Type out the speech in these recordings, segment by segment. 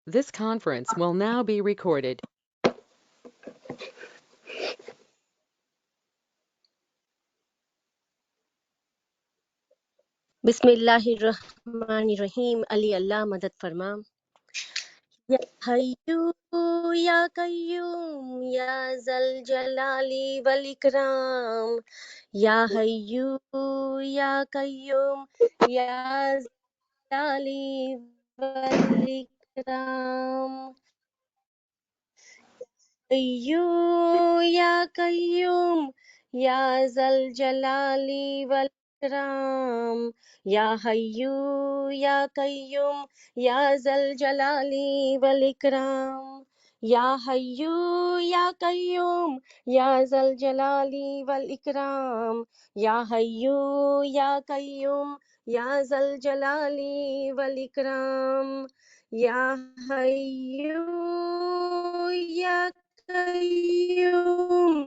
This conference will now be recorded. बिस्मिल्लाहिर्रहमानिर्रहीम। अली अल्लाह मदद फरमा। या हय्यू या कय्यूम या जल जलाली वल इकराम। या हय्यू या कय्यूम या जलाली वल इकराम। हय्यू या कय्यूम या जल जलाली वल इकराम। या हय्यू या कय्यूम या जल जलाली वल इकराम। या हय्यू या कय्यूम या जल जलाली वल इकराम। या हय्यू या कय्यूम या जल जलाली वल इकराम। या हय्यू या कय्यूम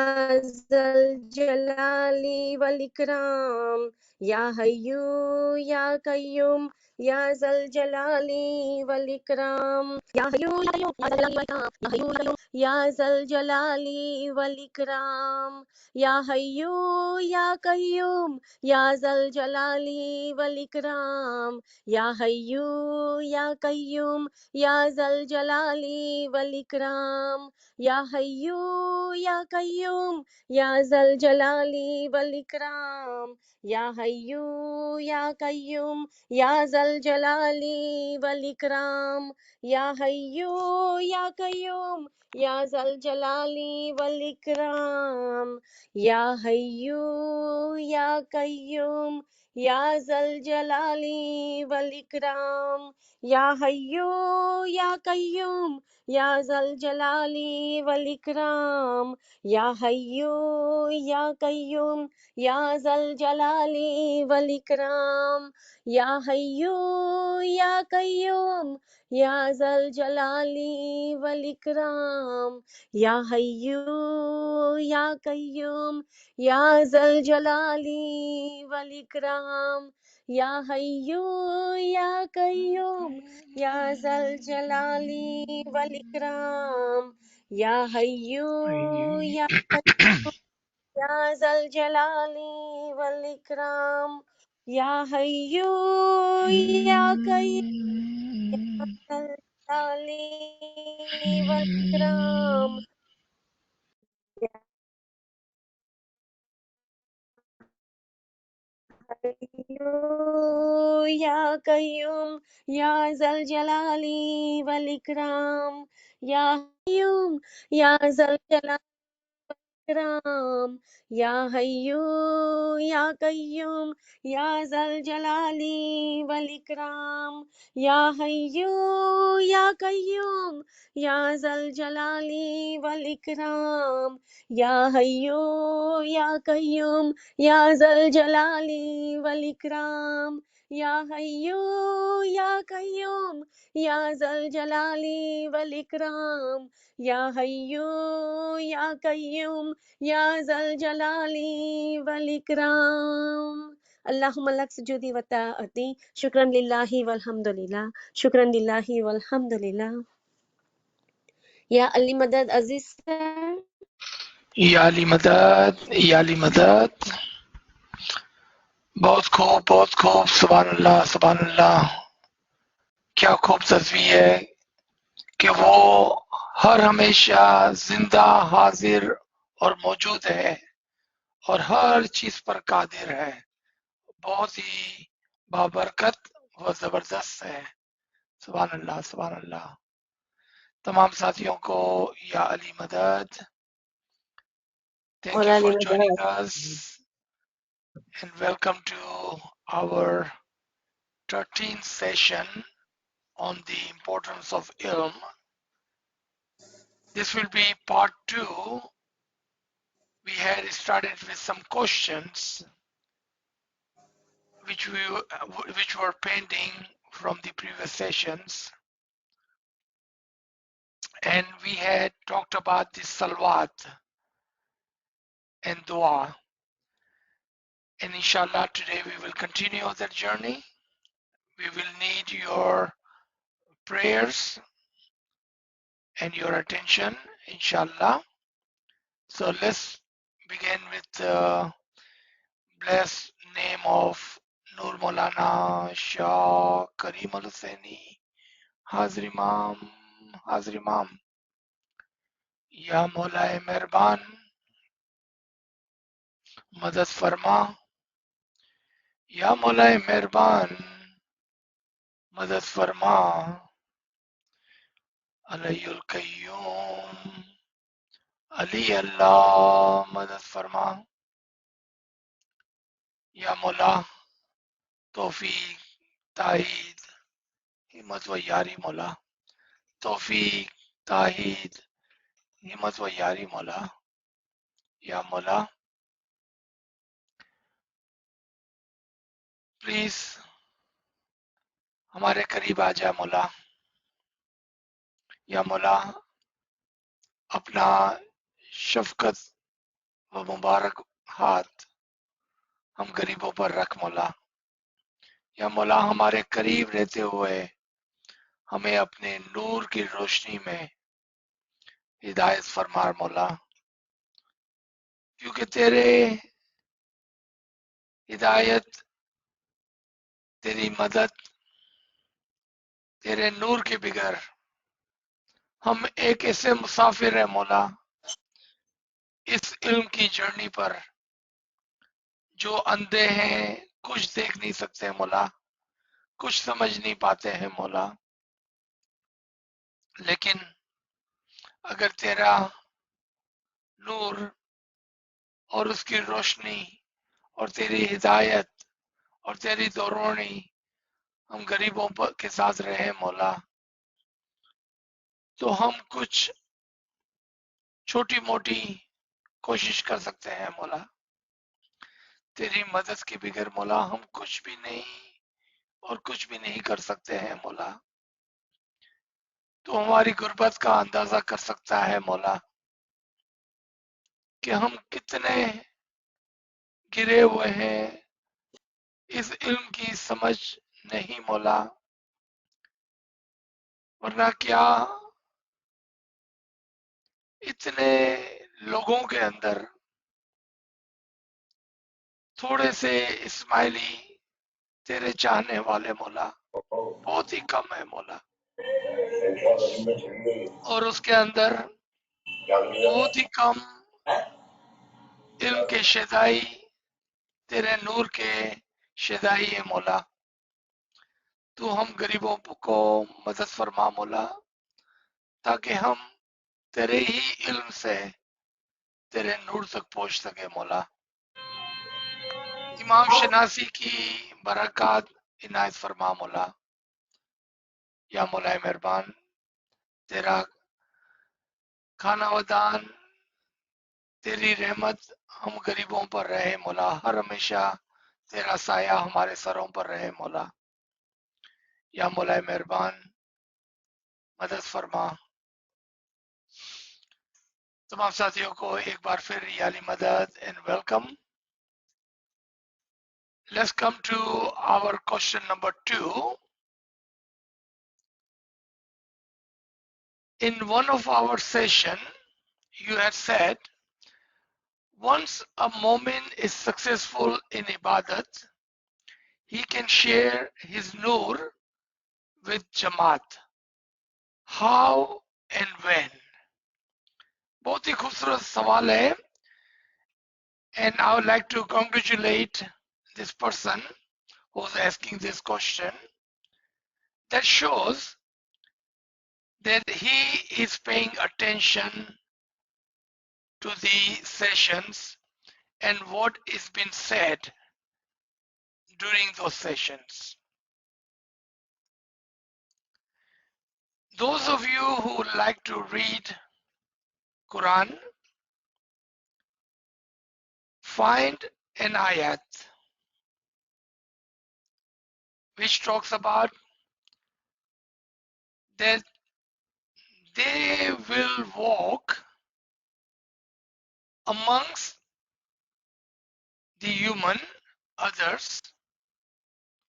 या जल जलाली वल इकराम। या हय्यू या कय्यूम या जल जलाली वल इकराम। या हय्यू या कय्यूम या जल जलाली वल इकराम। या हय्यू या कय्यूम या जल जलाली वल इकराम। या हय्यू या कय्यूम या जल जलाली वल इकराम। या हय्यू या कय्यूम या जल जलाली वल इकराम। या हय्यू या कय्यूम या जल जलाली वल इकराम। या हय्यू या कय्यूम या जल जलाली वल इकराम। या हय्यू या कय्यूम या जल जलाली वल इकराम। या हय्यू या कय्यूम या जल जलाली वल इकराम। या हय्यू या कय्यूम या जल जलाली वल इकराम। या हय्यू या कय्यूम या जल जलाली वल इकराम। या हय्यू या कय्यूम या जल जलाली वल इकराम। या हय्यू या कय्यूम या जल जलाली वल इकराम। या हय्यू या कय्यूम या जल जलाली वल इकराम। हय्यू या कय्यूम या जल जलाली वल इकराम। या हय्यूम या जल जलाली इकराम। या हय्यू या कय्यूम या जल जलाली वल इकराम। या हय्यू या कय्यूम या जल जलाली वल इकराम। या हय्यू या कय्यूम या जल जलाली वल इकराम। या हय्यू या कय्यूम या जल जलाली वल इकराम। या हय्यू या कय्यूम या जल जलाली वल इकराम। अल्लाहुम्मा लक सुजूदी व ताअती। शुक्रन लिल्लाहि वल्हम्दुलिल्लाह। शुक्रन लिल्लाहि वल्हम्दुलिल्लाह। या अली मदद अजीज सर। या अली मदद, या अली मदद। बहुत खूब, सुभान अल्लाह, सुभान अल्लाह। क्या खूब तस्वीर है कि वो हर हमेशा जिंदा, हाजिर और मौजूद है और हर चीज पर कादिर है। बहुत ही बाबरकत व जबरदस्त है। सुभान अल्लाह, सुभान अल्लाह। तमाम साथियों को या अली मदद। Thank और you अली for joining मदद us and welcome to our 13th session on the importance of ilm. This will be part 2. We had started with some questions which were pending from the previous sessions, and we had talked about the salawat and dua. And inshallah, today we will continue that journey. We will need your prayers and your attention, inshallah. So let's begin with the blessed name of Nur Maulana Shah Karim Al Husaini. Hazir Imam, Hazir Imam. Ya Maulay Mehrban, Madad Farma. Ya Maulay Mehrban, Madad Farma. Alayul Qayyum. Ali Allah, Madad Farma. Ya Maula, Tawfiq, Tahid, Himmat wa Yari Maula. Tawfiq, Tahid, Himmat wa Yari Maula. Ya Maula, please हमारे करीब आ जा मौला. या मौला, अपना शफकत व मुबारक हाथ हम गरीबों पर रख मौला. या मौला, हमारे करीब रहते हुए हमें अपने नूर की रोशनी में हिदायत फरमा मौला, क्योंकि तेरे हिदायत, तेरी मदद, तेरे नूर के बगैर हम एक ऐसे मुसाफिर हैं मौला इस इल्म की जर्नी पर जो अंधे हैं, कुछ देख नहीं सकते मौला, कुछ समझ नहीं पाते हैं मौला. लेकिन अगर तेरा नूर और उसकी रोशनी और तेरी हिदायत और तेरी दौरानी हम गरीबों के साथ रहे मौला, तो हम कुछ छोटी मोटी कोशिश कर सकते हैं मौला. तेरी मदद के बगैर मौला हम कुछ भी नहीं और कुछ भी नहीं कर सकते हैं मौला. तो हमारी गुर्बत का अंदाजा कर सकता है मौला कि हम कितने गिरे हुए हैं, इस इल्म की समझ नहीं मौला. वरना क्या इतने लोगों के अंदर थोड़े से इस्माइली तेरे चाहने वाले मौला बहुत ही कम है मौला, और उसके अंदर बहुत ही कम इल्म के शदाई, तेरे नूर के शदाई है मौला. तो हम गरीबों को मदद फरमा मौला, ताकि हम तेरे ही इल्म से तेरे नूर तक पहुंच सके मौला. इमाम शनासी की बरकत इनायत फरमा मौला. या मौलाए मेहरबान, तेरा खाना वदान, तेरी रहमत हम गरीबों पर रहे मौला. हर हमेशा तेरा साया हमारे सरों पर रहे मौला. या मौलाए मेहरबान, मदद फरमा. तमाम साथियों को एक बार फिर याली मदद and welcome. Let's come to our question number 2. In one of our session, you had said, once a mu'min is successful in ibadat, he can share his nur with Jamaat. How and when? बहुत ही खूबसूरत सवाल है, and I would like to congratulate this person who's asking this question. That shows that he is paying attention to the sessions and what is being said during those sessions. Those of you who would like to read Quran, find an ayat which talks about that they will walk amongst the human others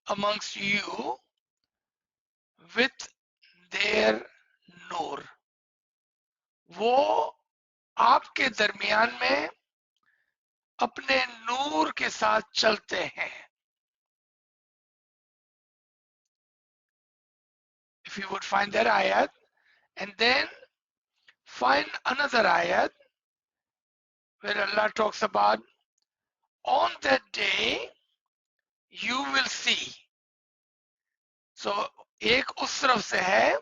amongst you with their नूर, वो आपके दरमियान में अपने नूर के साथ चलते हैं. If you would find that ayat and then find another ayat where Allah talks about on that day you will see. So एक उस तरफ से है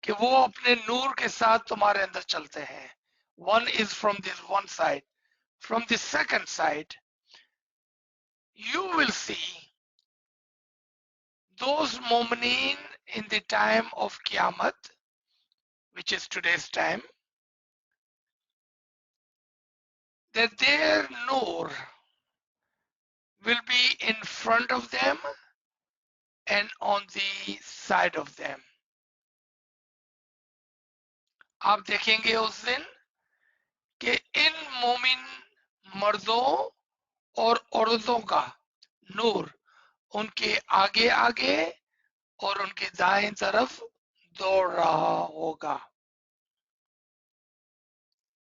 कि वो अपने नूर के साथ तुम्हारे अंदर चलते हैं. One is from this one side. From the second side, you will see those mu'mineen in the time of Qiyamah, which is today's time, that their nur will be in front of them and on the side of them. आप देखेंगे उस दिन कि इन मोमिन मर्दों और औरतों का नूर उनके आगे आगे और उनके दाएं तरफ दौड़ रहा होगा.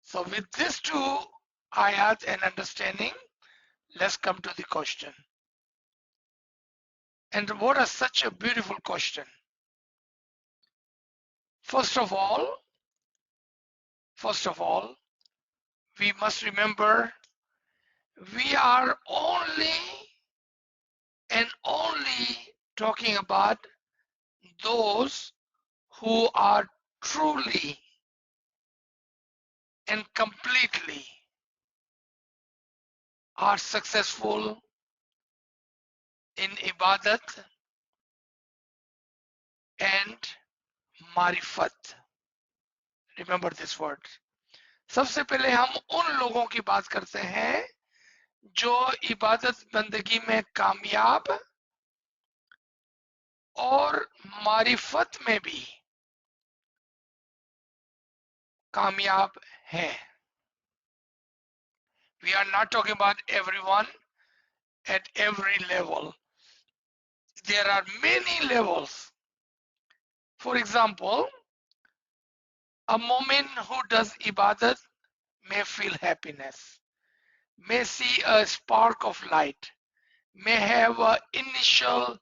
So with these two ayat and understanding, let's come to the question. And what a such a beautiful question. First of all, we must remember we are only and only talking about those who are truly and completely are successful in ibadat and marifat. Remember this word. सबसे पहले हम उन लोगों की बात करते हैं जो इबादत बंदगी में कामयाब और मारिफत में भी कामयाब हैं. We are not talking about everyone at every level. There are many levels. For example, a moment who does ibadat may feel happiness, may see a spark of light, may have an initial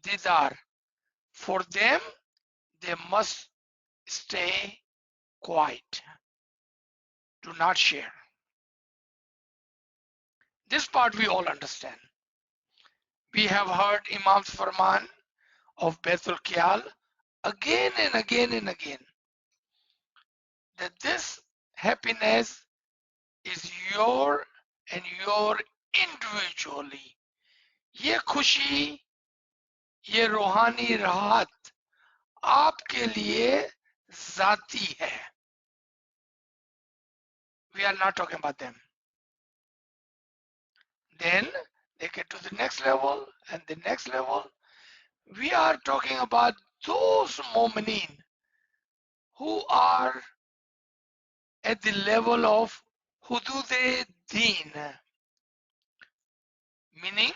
didar. For them, they must stay quiet. Do not share. This part we all understand. We have heard Imam's Farman of Baitul Qiyal again and again and again that this happiness is your and your individually. ये खुशी, ये रूहानी राहत आपके लिए जाती है. We are not talking about them. Then they get to the next level and the next level. We are talking about those mu'mineen who are at the level of hudude deen, meaning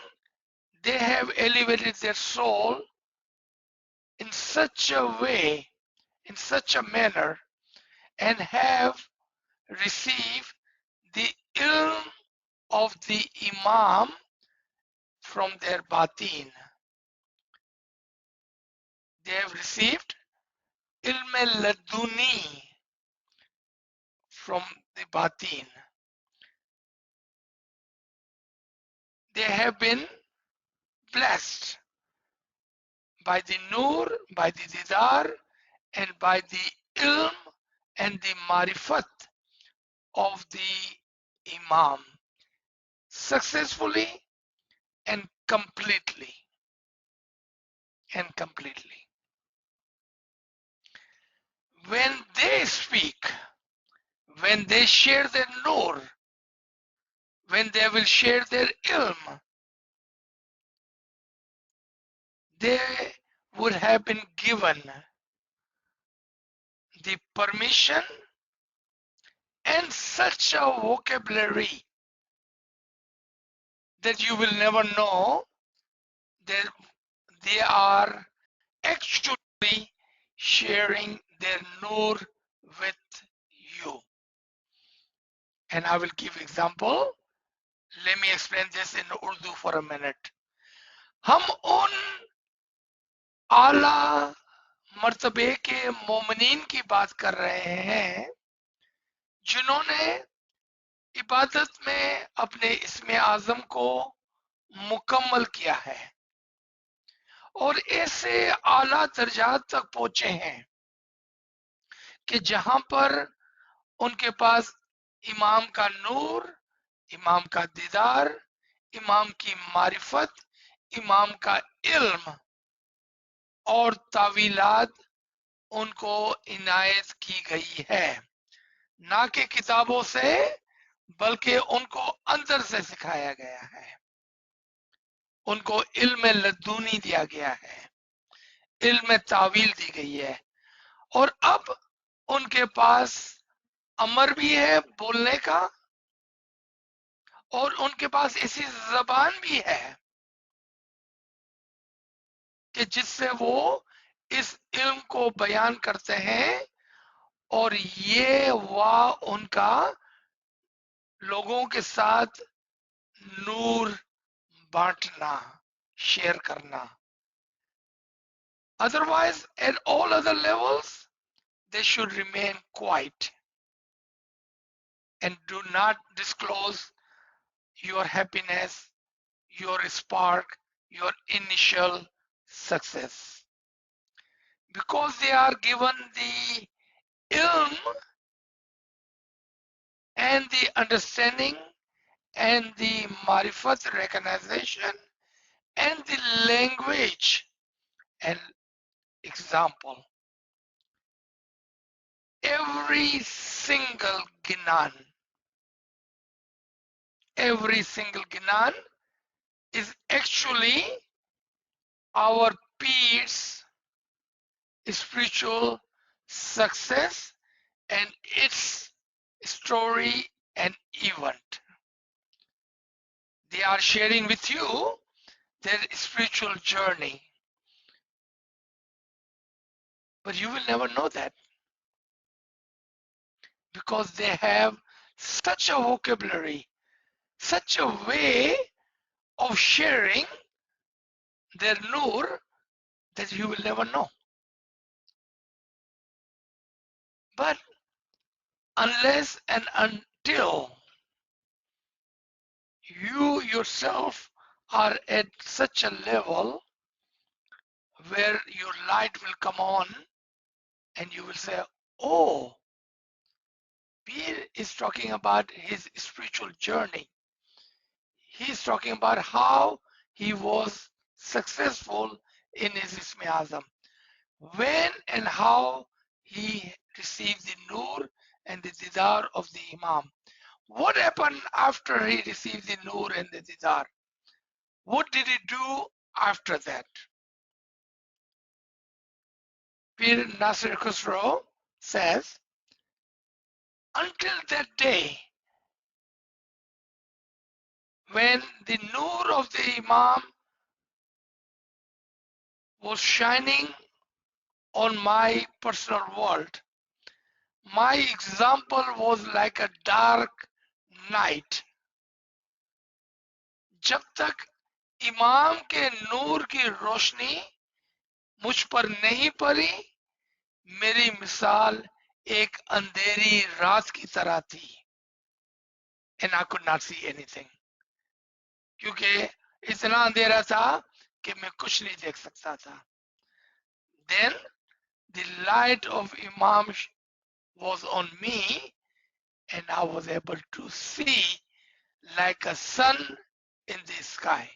they have elevated their soul in such a way, in such a manner, and have received the ilm of the Imam from their batin. They have received ilm laduni from the batin. They have been blessed by the nur, by the didar, and by the ilm and the marifat of the Imam successfully and completely. And completely. When they speak, when they share their nur, when they will share their ilm, they would have been given the permission and such a vocabulary that you will never know that they are actually sharing their nur with you. And I will give example. Let me explain this in Urdu for a minute. हम उन आला मर्तबे के मोमिनीन की बात कर रहे हैं जिन्होंने इबादत में अपने इस्म आज़म को मुकम्मल किया है और ऐसे आला दर्जात तक पहुंचे हैं कि जहां पर उनके पास इमाम का नूर, इमाम का दीदार, इमाम की मारिफत, इमाम का इल्म और तावीलात उनको इनायत की गई है, ना कि किताबों से बल्कि उनको अंदर से सिखाया गया है। उनको इल्म लदूनी दिया गया है, इल्म तावील दी गई है और अब उनके पास अमर भी है बोलने का और उनके पास ऐसी जबान भी है कि जिससे वो इस इल्म को बयान करते हैं और ये वाह उनका लोगों के साथ नूर बांटना, शेयर करना। Otherwise, at all other levels, they should remain quiet and do not disclose your happiness, your spark, your initial success. Because they are given the ilm and the understanding and the marifat recognition and the language and example. Every single ginan is actually our peers' spiritual success and its story and event. They are sharing with you their spiritual journey. But you will never know that because they have such a vocabulary, such a way of sharing their nur that you will never know. But unless and until you yourself are at such a level where your light will come on and you will say, oh, Peer is talking about his spiritual journey. He's talking about how he was successful in his Ismi Azam. When and how he received the Nur and the Didar of the Imam. What happened after he received the Nur and the Didar? What did he do after that? Pir Nasir Khusro says, until that day when the Nur of the Imam was shining on my personal world, my example was like a dark night. जब तक इमाम के नूर की रोशनी मुझ पर नहीं पड़ी, मेरी मिसाल एक अंधेरी रात की तरह थी, and I could not see anything. क्योंकि इतना अंधेरा था कि मैं कुछ नहीं देख सकता था. Then the light of Imam was on me and I was able to see like a sun in the sky.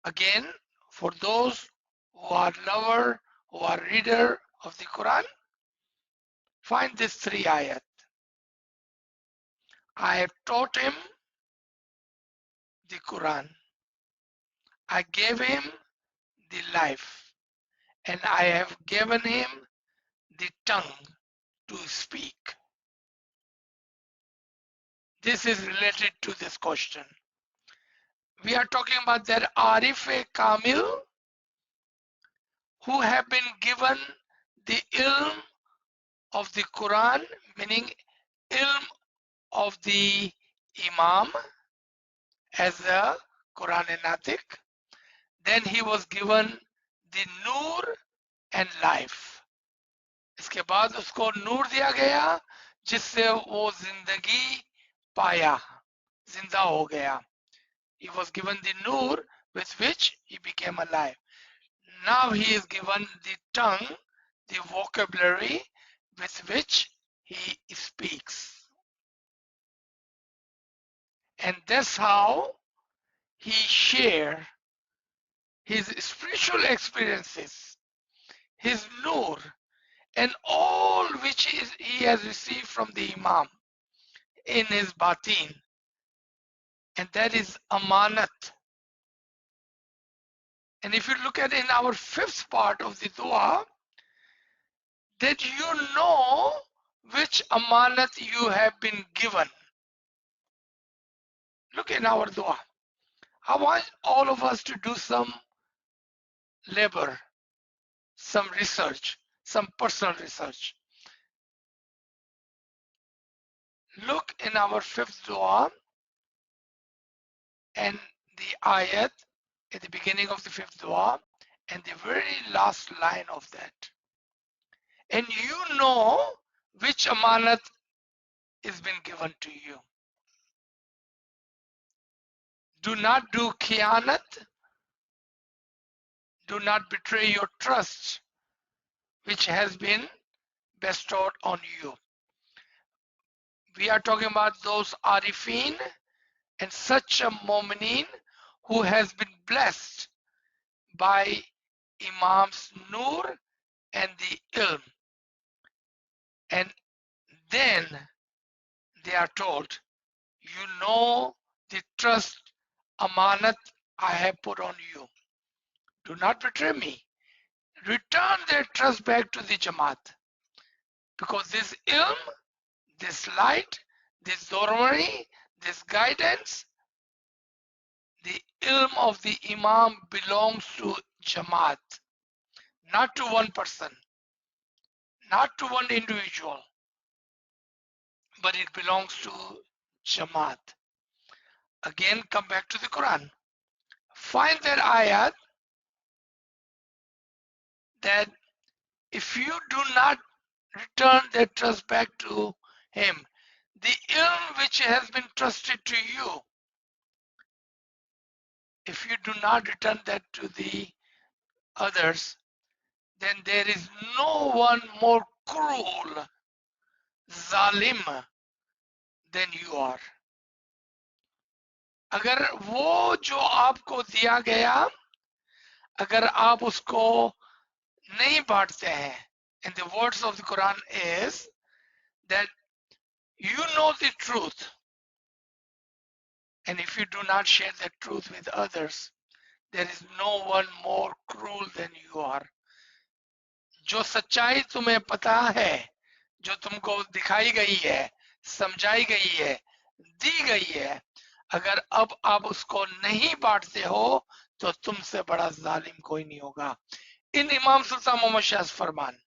Again, for those who are lover, who are reader of the Quran, find these three ayat. I have taught him the Quran. I gave him the life, and I have given him the tongue to speak. This is related to this question. We are talking about that Arif Kamil who have been given the ilm of the Quran, meaning ilm of the Imam as a Quran Natik. Then he was given the Nur and life. इसके बाद उसको नूर दिया गया जिससे वो जिंदगी पाया, जिंदा हो गया. He was given the nur with which he became alive. Now he is given the tongue, the vocabulary with which he speaks. And that's how he shares his spiritual experiences, his nur, and all which he has received from the Imam in his batin. And that is amanat. And if you look at in our fifth part of the dua, that you know which amanat you have been given. Look in our dua. I want all of us to do some labor, some research, some personal research. Look in our fifth dua and the ayat at the beginning of the fifth dua and the very last line of that. And you know which amanat is been given to you. Do not do khiyanat. Do not betray your trust, which has been bestowed on you. We are talking about those arifin and such a mu'mineen who has been blessed by Imam's nur and the ilm. And then they are told, you know the trust, amanat I have put on you. Do not betray me. Return their trust back to the Jamaat. Because this ilm, this light, this dormitory, this guidance, the ilm of the Imam belongs to Jamaat, not to one person, not to one individual, but it belongs to Jamaat. Again, come back to the Quran. Find that ayat that if you do not return that trust back to him, the ilm which has been trusted to you, if you do not return that to the others, then there is no one more cruel, zalim than you are. अगर वो जो आपको दिया गया, अगर आप उसको नहीं बांटते हैं, and the words of the Quran is that you know the truth, and if you do not share that truth with others, there is no one more cruel than you are. जो सच्चाई तुम्हें पता है, जो तुमको दिखाई गई है, समझाई गई है, दी गई है, अगर अब आप उसको नहीं बांटते हो तो तुमसे बड़ा जालिम कोई नहीं होगा. इन इमाम सुल्तान मोहम्मद शाह फरमान,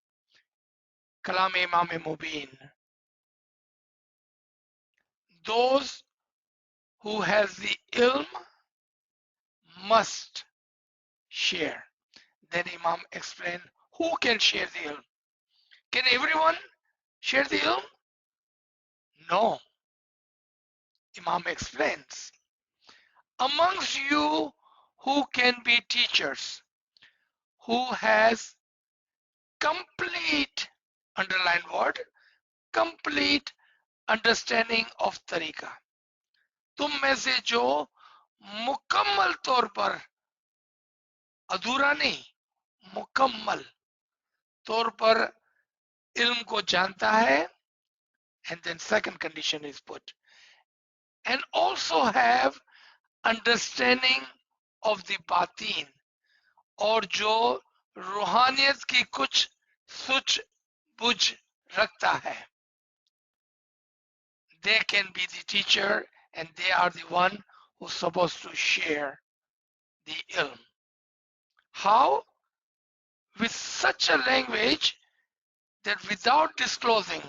कलाम इमाम मुबीन, those who has the ilm must share. Then Imam explained, who can share the ilm? Can everyone share the ilm? No. Imam explains, amongst you who can be teachers, who has complete, underline word, complete understanding of तरीका. तुम में से जो मुकम्मल तौर पर, अधूरा नहीं, मुकम्मल तौर पर इल्म को जानता है, and then second condition is put, and also have understanding of the batin, और जो रूहानियत की कुछ सूझ बुझ रखता है. they can be the teacher and they are the one who's supposed to share the ilm. How? With such a language that without disclosing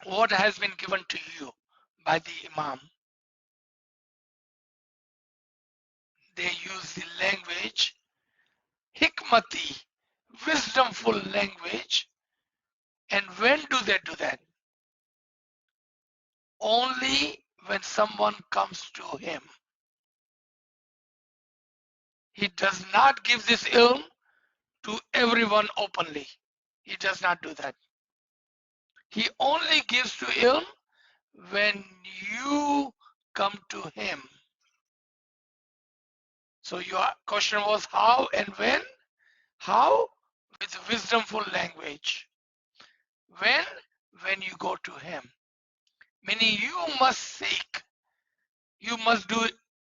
what has been given to you by the Imam, they use the language, hikmati, wisdomful language. And when do they do that? Only when someone comes to him. He does not give this ilm to everyone openly. He does not do that. He only gives to ilm when you come to him. So your question was how and when? How? With wisdomful language. When? When you go to him. Meaning you must seek. You must do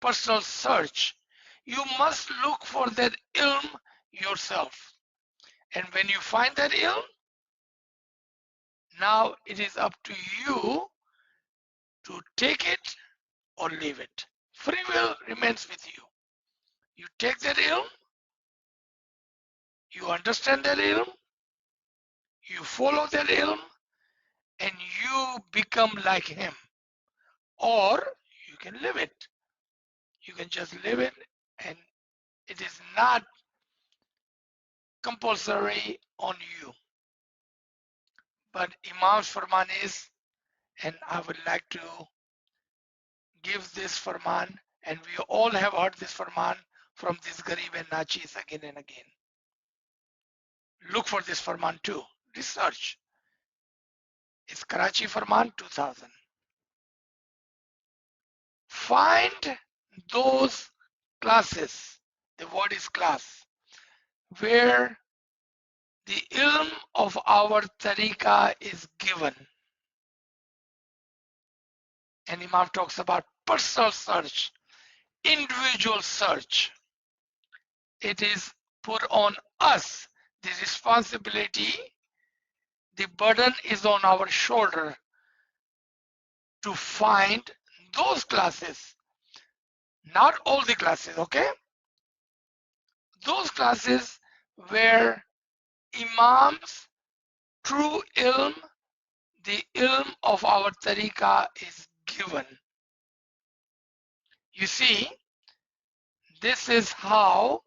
personal search. You must look for that ilm yourself. And when you find that ilm, now it is up to you to take it or leave it. Free will remains with you. You take that ilm, you understand that ilm, you follow that ilm, and you become like him. Or you can live it. You can just live it, and it is not compulsory on you. But Imam's Farman is, and I would like to give this Farman, and we all have heard this Farman from this Garib and Nachis again and again. Look for this Farman too. Research. It's Karachi Farman 2000. Find those classes, the word is class, where the ilm of our tariqah is given. And Imam talks about personal search, individual search. It is put on us. The responsibility, the burden is on our shoulder to find those classes. Not all the classes, okay? Those classes where Imam's true ilm, the ilm of our tariqah is given. You see, this is how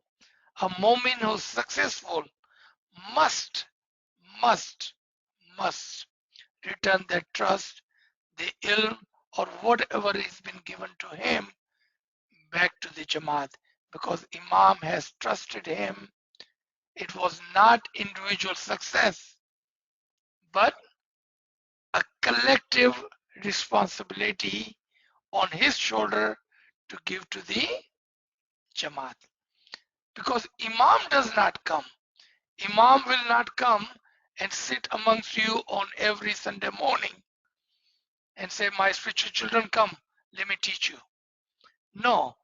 a mu'min who's successful must return that trust, the ilm or whatever is been given to him back to the Jamaat, because Imam has trusted him. It was not individual success, but a collective responsibility on his shoulder to give to the Jamaat. Because Imam does not come. Imam will not come and sit amongst you on every Sunday morning and say, my spiritual children, come, let me teach you. No,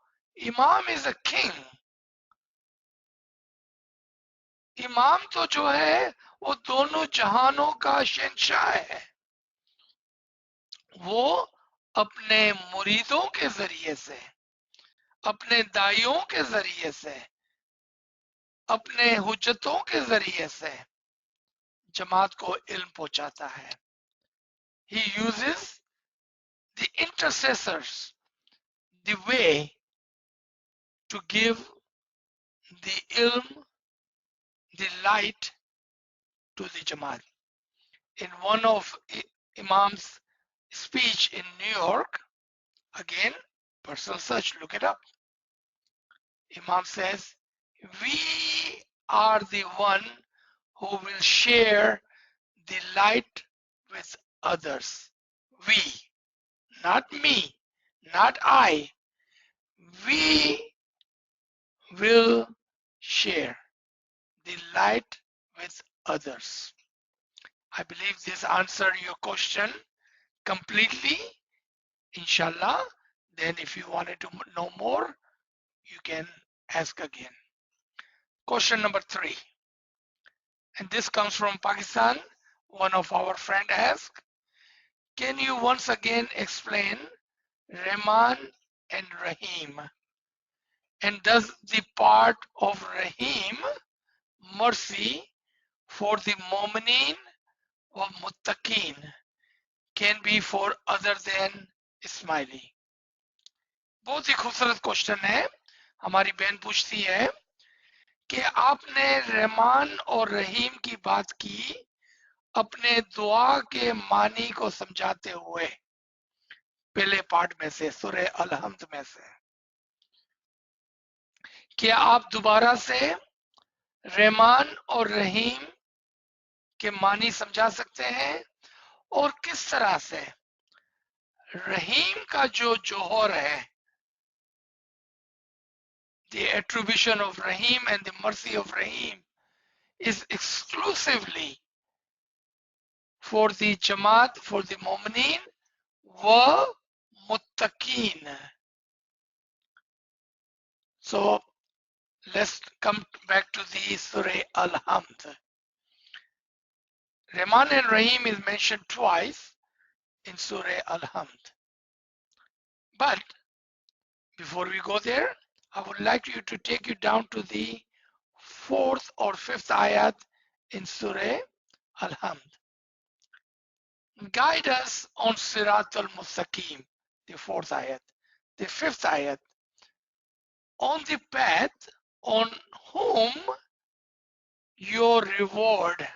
Imam is a king. इमाम तो जो है वो दोनों जहानों का शहंशाह है. वो अपने मुरीदों के जरिए से, अपने दाइयों के जरिए से, अपने हुज्जतों के जरिए से जमात को इल्म पहुंचाता है. He uses the intercessors, the way to give the ilm, the light to the Jamaat. In one of Imam's speech in New York, again, personal search, look it up. Imam says, we are the one who will share the light with others. We, not me, not I. We will share the light with others. I believe this answered your question completely, inshallah. Then if you wanted to know more, you can ask again. Question number 3. And this comes from Pakistan. One of our friend asked, Can you once again explain Rahman and Rahim? And does the part of Rahim, mercy, for the Mu'mineen or Muttaqeen can be for other than Ismaili? बहुत ही खूबसूरत question है। हमारी बहन पूछती है कि आपने रहमान और रहीम की बात की अपने दुआ के मानी को समझाते हुए, पहले पार्ट में से, सूरह अल-हम्द में से। क्या आप दोबारा से रहमान और रहीम के मानी समझा सकते हैं और किस तरह से रहीम का जो जोहर है, the attribution of Rahim and the mercy of Rahim is exclusively for the Jamaat, for the Mu'mineen wa Muttaqeen. So let's come back to the Surah Al-Hamd. Rahman and Rahim is mentioned twice in Surah Al-Hamd. But before we go there, I would like you to take you down to the 4th or 5th ayat in Surah Al-Hamd. Guide us on Sirat al-Mustaqim, the 4th ayat. The 5th ayat, on the path on whom your reward,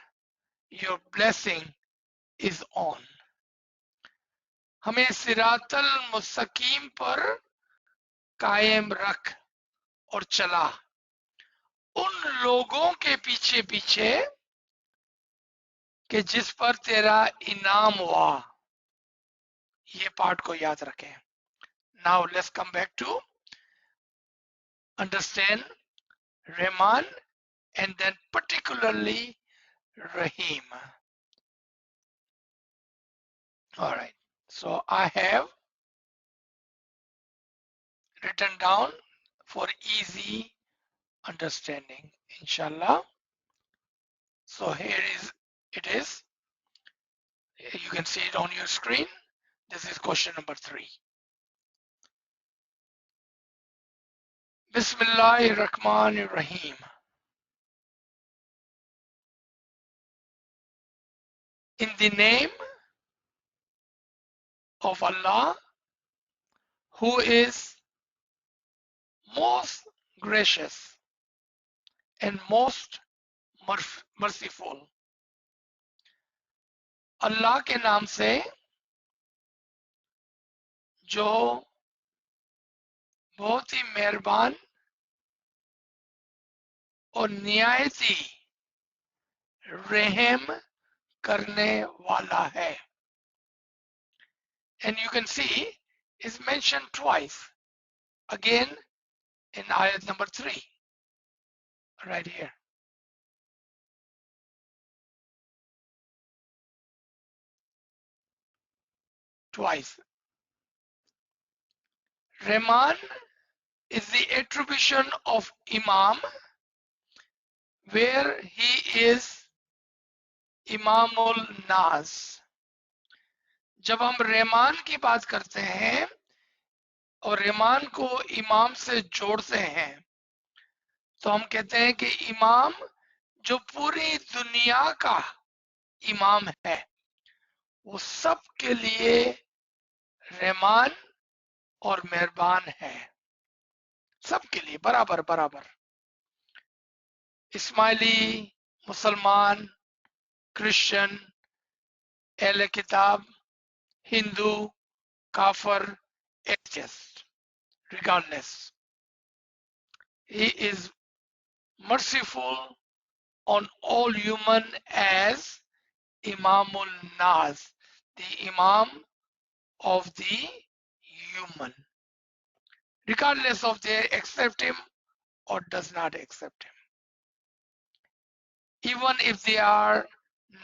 your blessing is on. हमें सिरात al-Mustaqim पर कायम रख और चला उन लोगों के पीछे पीछे कि जिस पर तेरा इनाम हुआ। ये पार्ट को याद रखें। Now let's come back to understand Rahman and then particularly Rahim. All right, so I have written down for easy understanding, inshallah. So here it is. You can see it on your screen. This is question number 3. Bismillahir Rahmanir Rahim. In the name of Allah, who is most gracious and most merciful. अल्लाह के नाम से जो बहुत ही मेहरबान और नियायती रहम करने वाला है. And you can see it's mentioned twice again in ayat number 3 right here. Twice. Rahman is the attribution of Imam, where he is Imamul Nas. जब हम रहमान की बात करते हैं और रहमान को इमाम से जोड़ते हैं तो हम कहते हैं कि इमाम जो पूरी दुनिया का इमाम है, वो सब के लिए रहमान और मेहरबान है, सबके लिए बराबर बराबर. इस्माइली, मुसलमान, क्रिश्चियन, अहले किताब, Hindu, काफर, atheist, regardless. He is merciful on all human as Imamul Nas, the Imam of the human, regardless of they accept him or does not accept him. Even if they are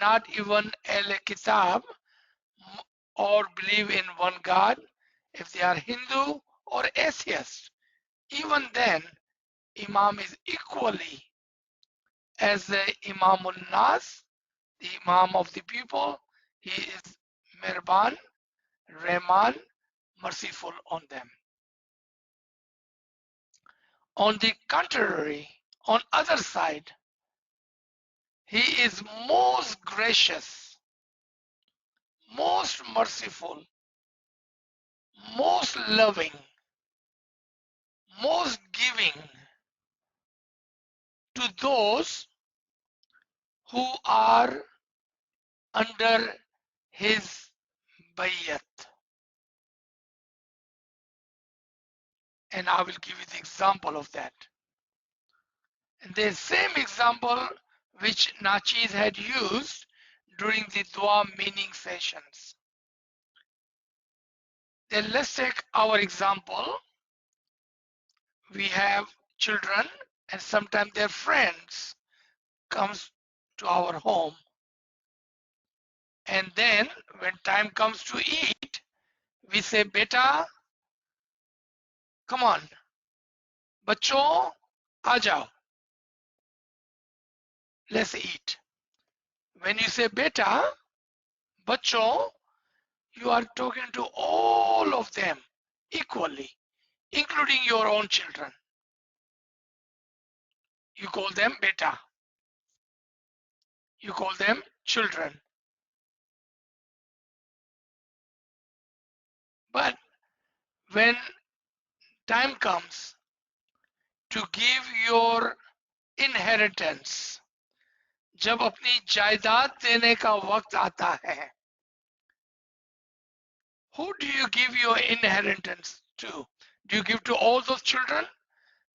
not even Ahle Kitab or believe in one God, if they are Hindu or atheist, even then Imam is equally as the Imamul Nas, the Imam of the people. He is Mehraban, Rahman, merciful on them. On the contrary, on other side, he is most gracious, most merciful, most loving, most giving to those who are under his bayat. And I will give you the example of that. And the same example which Nachis had used during the dua meaning sessions. Then let's take our example. We have children and sometimes their friends comes to our home. And then when time comes to eat, we say, beta, come on, bachcho, aa jao, let's eat. When you say beta, bachcho, you are talking to all of them equally, including your own children. You call them beta. You call them children. But when time comes to give your inheritance, जब अपनी जायदाद देने का वक्त आता है, who do you give your inheritance to? Do you give to all those children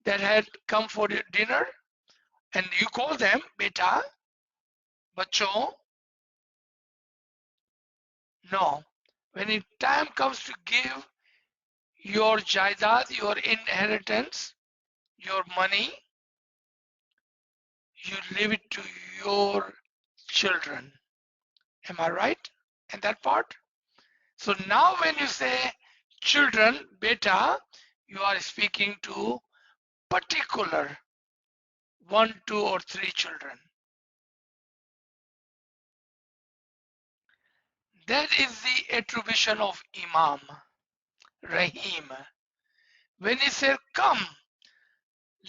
that had come for dinner? And you call them beta, bachcho? No. When it time comes to give your jaidad, your inheritance, your money, you leave it to your children. Am I right in that part? So now when you say children, beta, you are speaking to particular 1, 2, or 3 children. That is the attribution of Imam, Rahim. When he said, come,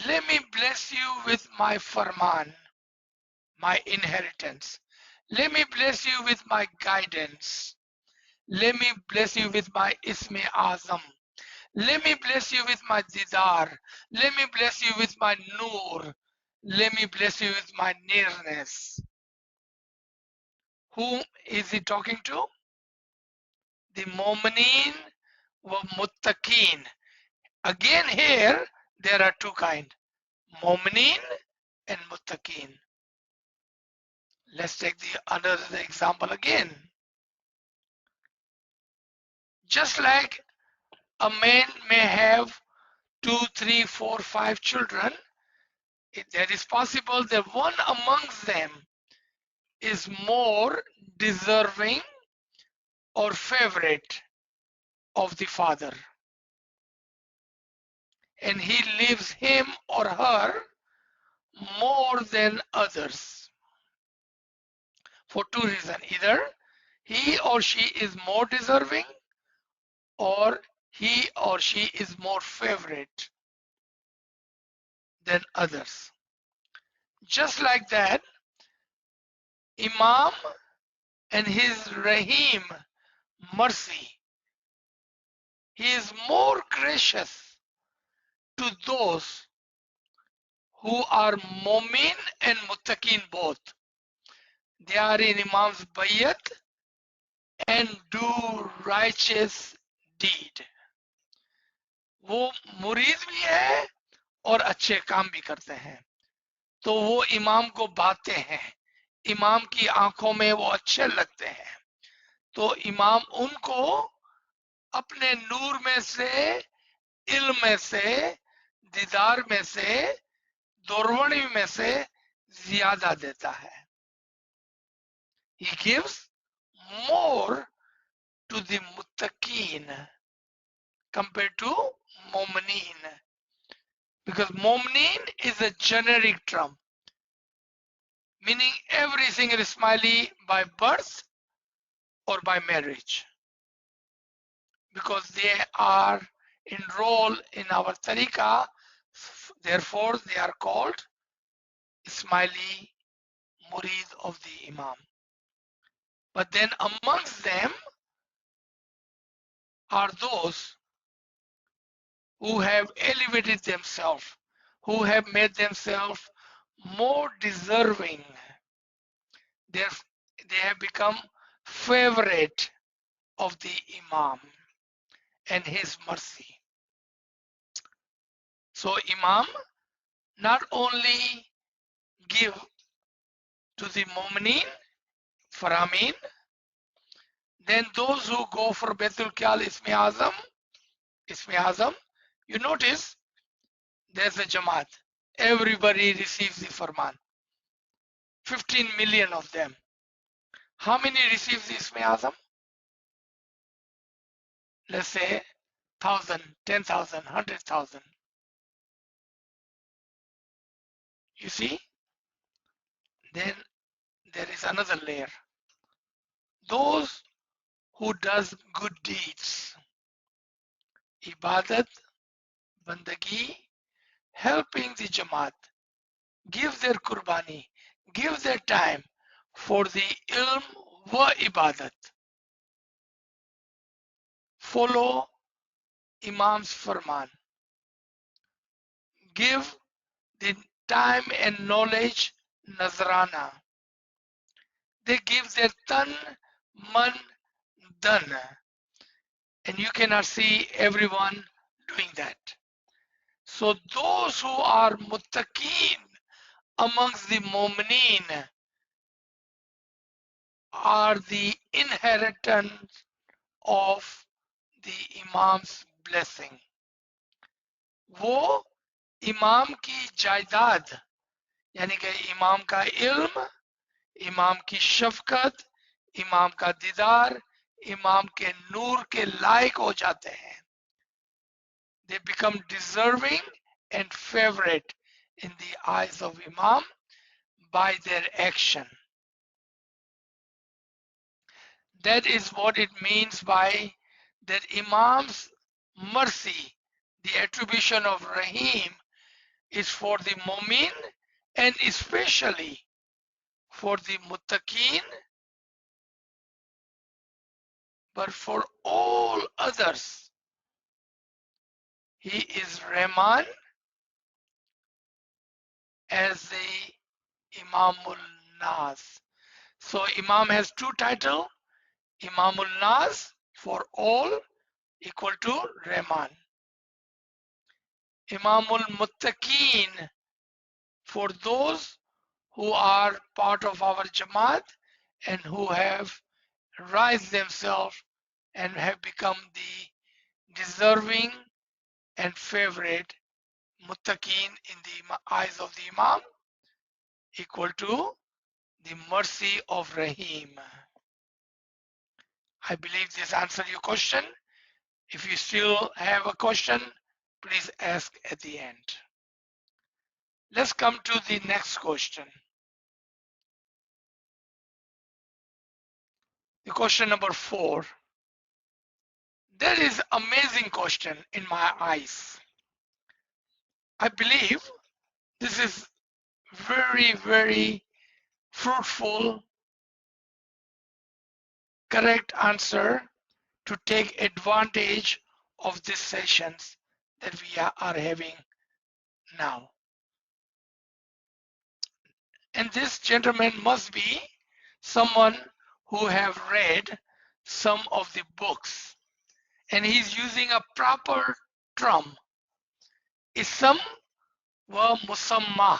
let me bless you with my farman, my inheritance. Let me bless you with my guidance. Let me bless you with my Isme Azam. Let me bless you with my Didar. Let me bless you with my Noor. Let me bless you with my nearness. Whom is he talking to? The Mu'mineen wa Muttaqeen. Again here, there are two kinds. Mu'mineen and Muttaqeen. Let's take the another example again. Just like a man may have 2, 3, 4, 5 children, that is possible that one amongst them is more deserving or favorite of the father, and he leaves him or her more than others for two reasons. Either he or she is more deserving, or he or she is more favorite than others. Just like that, Imam and his Rahim, mercy, he is more gracious to those who are Mu'min and Muttaqin both. They are in Imam's bayat and do righteous deed. वो मुरीद भी है और अच्छे काम भी करते हैं, तो वो इमाम को बातें हैं, इमाम की आंखों में वो अच्छे लगते हैं, तो इमाम उनको अपने नूर में से, इल्म में से, दीदार में से, दोरवणी में से ज्यादा देता है. He gives more to the muttaqeen compared to mu'mineen, because mu'mineen is a generic term meaning every single Ismaili by birth or by marriage, because they are enrolled in our tariqah. Therefore, they are called Ismaili Murid of the Imam. But then amongst them are those who have elevated themselves, who have made themselves more deserving. They have become favorite of the Imam and his mercy. So Imam not only give to the Mu'mineen, Faramin, then those who go for Baitul Kyal Ismi Azam, you notice there's a Jamaat. Everybody receives the Farman. 15 million of them. How many receives the Ismi Azam? Let's say 1,000, 10,000, 100,000. You see? Then there is another layer. Those who does good deeds, ibadat, bandagi, helping the Jamaat, give their qurbani, give their time for the ilm wa ibadat. Follow Imam's farman. Give the time and knowledge nazrana. They give their tan, man, dan. And you cannot see everyone doing that. So those who are muttaqeen amongst the mu'mineen are the inheritance of the Imam's blessing. वो इमाम की जायदाद यानी कि इमाम का इल्म, इमाम की शफकत, इमाम का दीदार, इमाम के नूर के लायक हो जाते हैं. They become deserving and favorite in the eyes of Imam by their action. That is what it means by that Imam's mercy, the attribution of Rahim, is for the Mu'min and especially for the Muttaqeen, but for all others. He is Rahman as the Imamul Nas. So Imam has two titles, Imamul Nas for all equal to Rahman. Imamul Muttaqeen for those who are part of our Jamaat and who have raised themselves and have become the deserving and favorite muttaqeen in the eyes of the Imam, equal to the mercy of Rahim. I believe this answered your question. If you still have a question, please ask at the end. Let's come to the next question. The question number 4. That is amazing question in my eyes. I believe this is very, very fruitful, correct answer to take advantage of these sessions that we are having now. And this gentleman must be someone who have read some of the books, and he's using a proper term, ism wa musamma,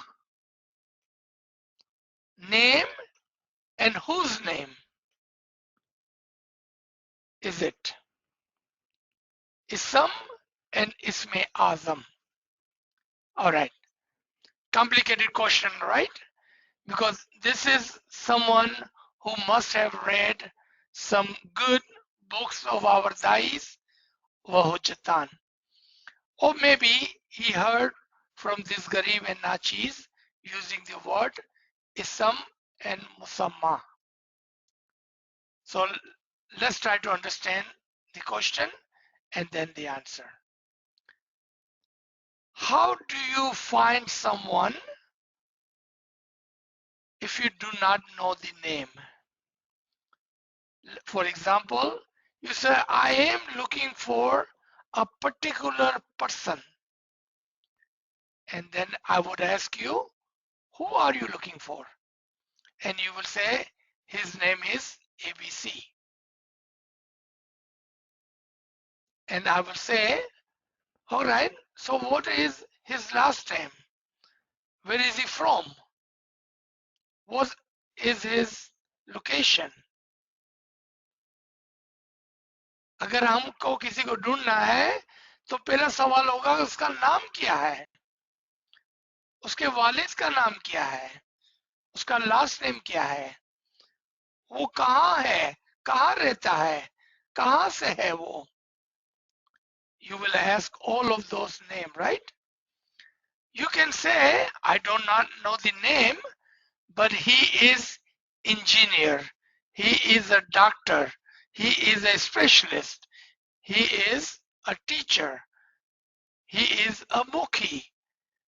name and whose name is it? Ism and Isme Azam. All right, complicated question, right? Because this is someone who must have read some good books of our Dais wa Hujjatan. Or maybe he heard from this Garib and Nachis using the word Isam and Musamma. So let's try to understand the question and then the answer. How do you find someone if you do not know the name? For example, you say, I am looking for a particular person. And then I would ask you, who are you looking for? And you will say, his name is ABC. And I will say, all right, so what is his last name? Where is he from? What is his location? अगर हमको किसी को ढूंढना है तो पहला सवाल होगा उसका नाम क्या है, उसके वालिद का नाम क्या है, उसका लास्ट नेम क्या है, वो कहाँ है, कहाँ रहता है, कहाँ से है वो. You will ask all of those names, right? You can say, I do not know the name, but he is engineer, he is a doctor, he is a specialist, he is a teacher, he is a mukhi.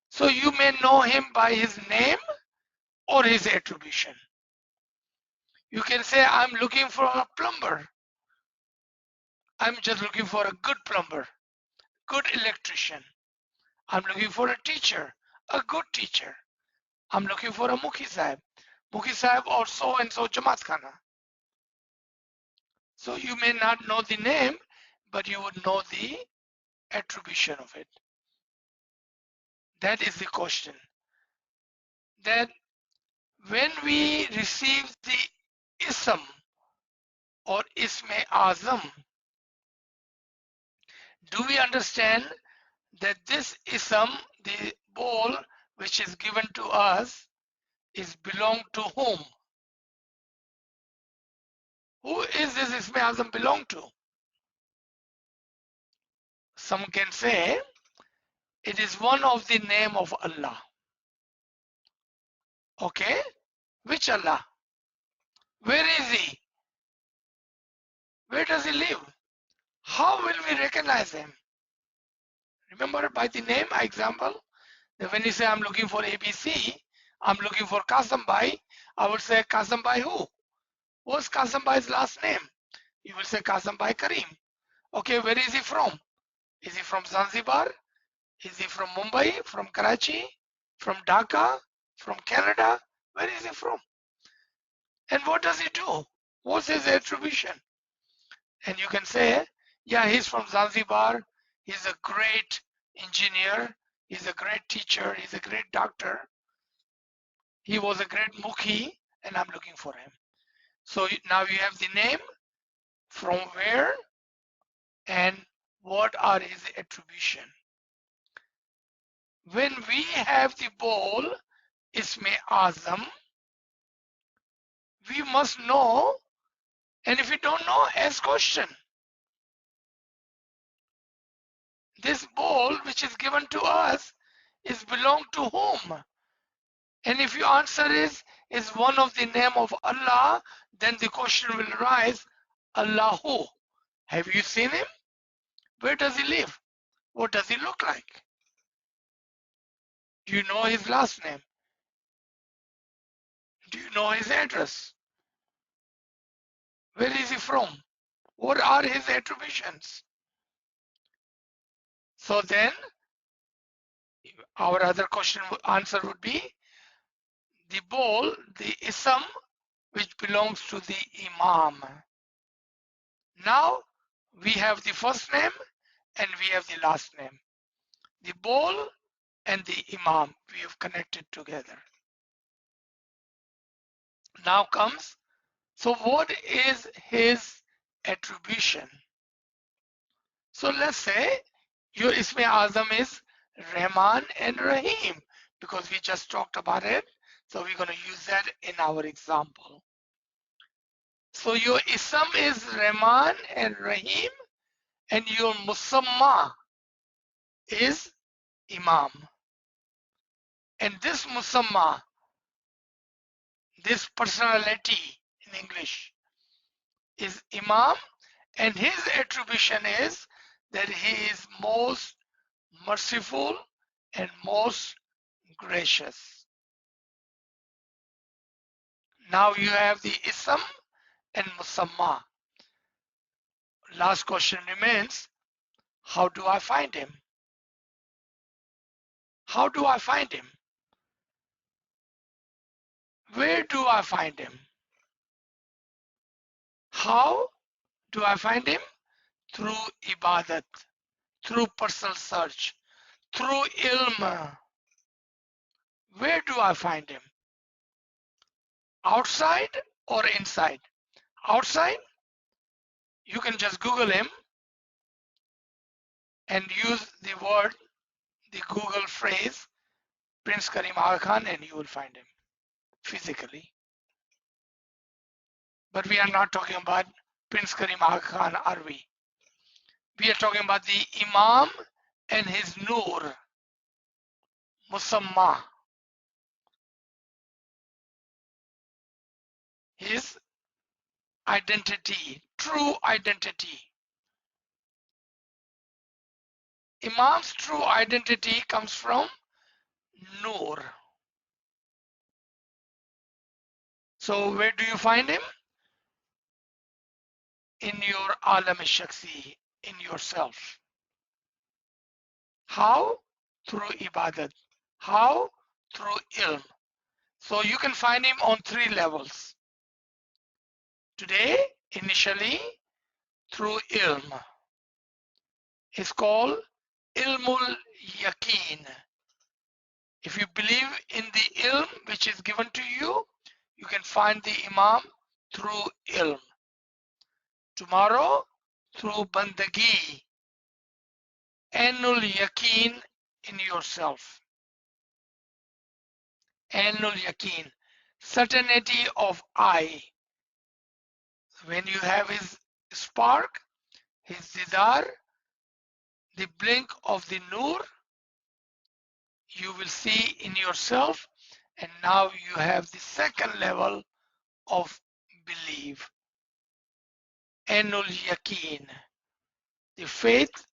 So you may know him by his name or his attribution. You can say, I'm looking for a plumber. I'm just looking for a good plumber, good electrician. I'm looking for a teacher, a good teacher. I'm looking for a mukhi sahib. Mukhi sahib or so and so Jamaat Khana. So you may not know the name, but you would know the attribution of it. That is the question. That when we receive the ism or isme azam, do we understand that this ism, the bowl which is given to us, is belong to whom? Who is this isme azam belong to? Some can say it is one of the name of Allah. Okay, which Allah? Where is he? Where does he live? How will we recognize him? Remember by the name example, that when you say I'm looking for ABC, I'm looking for Kasambai, I would say Kasambai who? What's Kasambai's last name? You will say Kasambai Karim. Okay, where is he from? Is he from Zanzibar? Is he from Mumbai? From Karachi? From Dhaka? From Canada? Where is he from? And what does he do? What's his attribution? And you can say, yeah, he's from Zanzibar. He's a great engineer. He's a great teacher. He's a great doctor. He was a great mukhi, and I'm looking for him. So now you have the name, from where, and what are his attribution. When we have the bowl, Isme Azam, we must know, and if we don't know, ask question. This bowl which is given to us is belong to whom? And if your answer is one of the name of Allah, then the question will arise, Allah who? Have you seen him? Where does he live? What does he look like? Do you know his last name? Do you know his address? Where is he from? What are his attributions? So then our other question answer would be the bowl, the ism which belongs to the Imam. Now we have the first name and we have the last name. The bowl and the Imam we have connected together. Now comes, so what is his attribution? So let's say your Isme Azam is Rahman and Rahim, because we just talked about it. So we're going to use that in our example. So your Ism is Rahman and Rahim, and your Musamma is Imam. And this Musamma, this personality in English, is Imam, and his attribution is that he is most merciful and most gracious. Now you have the Ism and Musamma. Last question remains, how do I find him? How do I find him? Where do I find him? How do I find him? Through ibadat, through personal search, through ilm. Where do I find him? Outside or inside? Outside, you can just Google him and use the word, the Google phrase, Prince Karim Aga Khan, and you will find him physically. But we are not talking about Prince Karim Aga Khan, are we? We are talking about the Imam and his Noor, Musamma, his identity, true identity. Imam's true identity comes from Noor. So where do you find him? In your Alam Shaksi, in yourself. How? Through Ibadat. How? Through Ilm. So you can find him on 3 levels. Today, initially, through Ilm. It's called Ilmul Yaqeen. If you believe in the Ilm which is given to you, you can find the Imam through Ilm. Tomorrow, through Bandagi, Ainul Yaqeen in yourself. Ainul Yaqeen, certainty of I. When you have his spark, his Didar, the blink of the Noor, you will see in yourself, and now you have the second level of belief. Ainul Yaqeen, the faith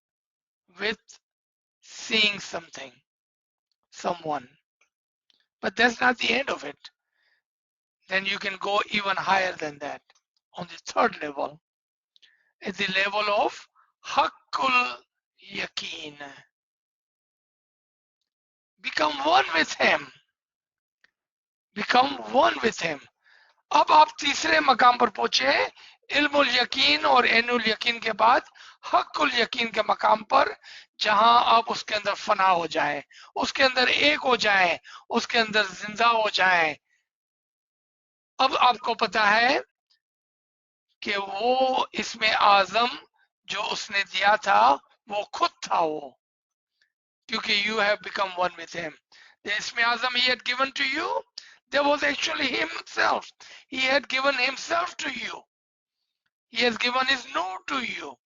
with seeing something, someone. But that's not the end of it. Then you can go even higher than that on the 3rd level, at the level of Haqqul Yaqeen. Become one with him. Become one with him. अब आप तीसरे मकाम पर पहुंचे, इल्मुल यकीन और ऐनुल यकीन के बाद हक्कुल यकीन के मकाम पर, जहां आप उसके अंदर फना हो जाए, उसके अंदर एक हो जाए, उसके अंदर जिंदा हो जाए। अब आपको पता है कि वो इसमें आजम जो उसने दिया था वो खुद था वो, क्योंकि you have become one with him. The Ismi Azam he had given to you, there was actually himself. He had given himself to you. He has given his Noor to you.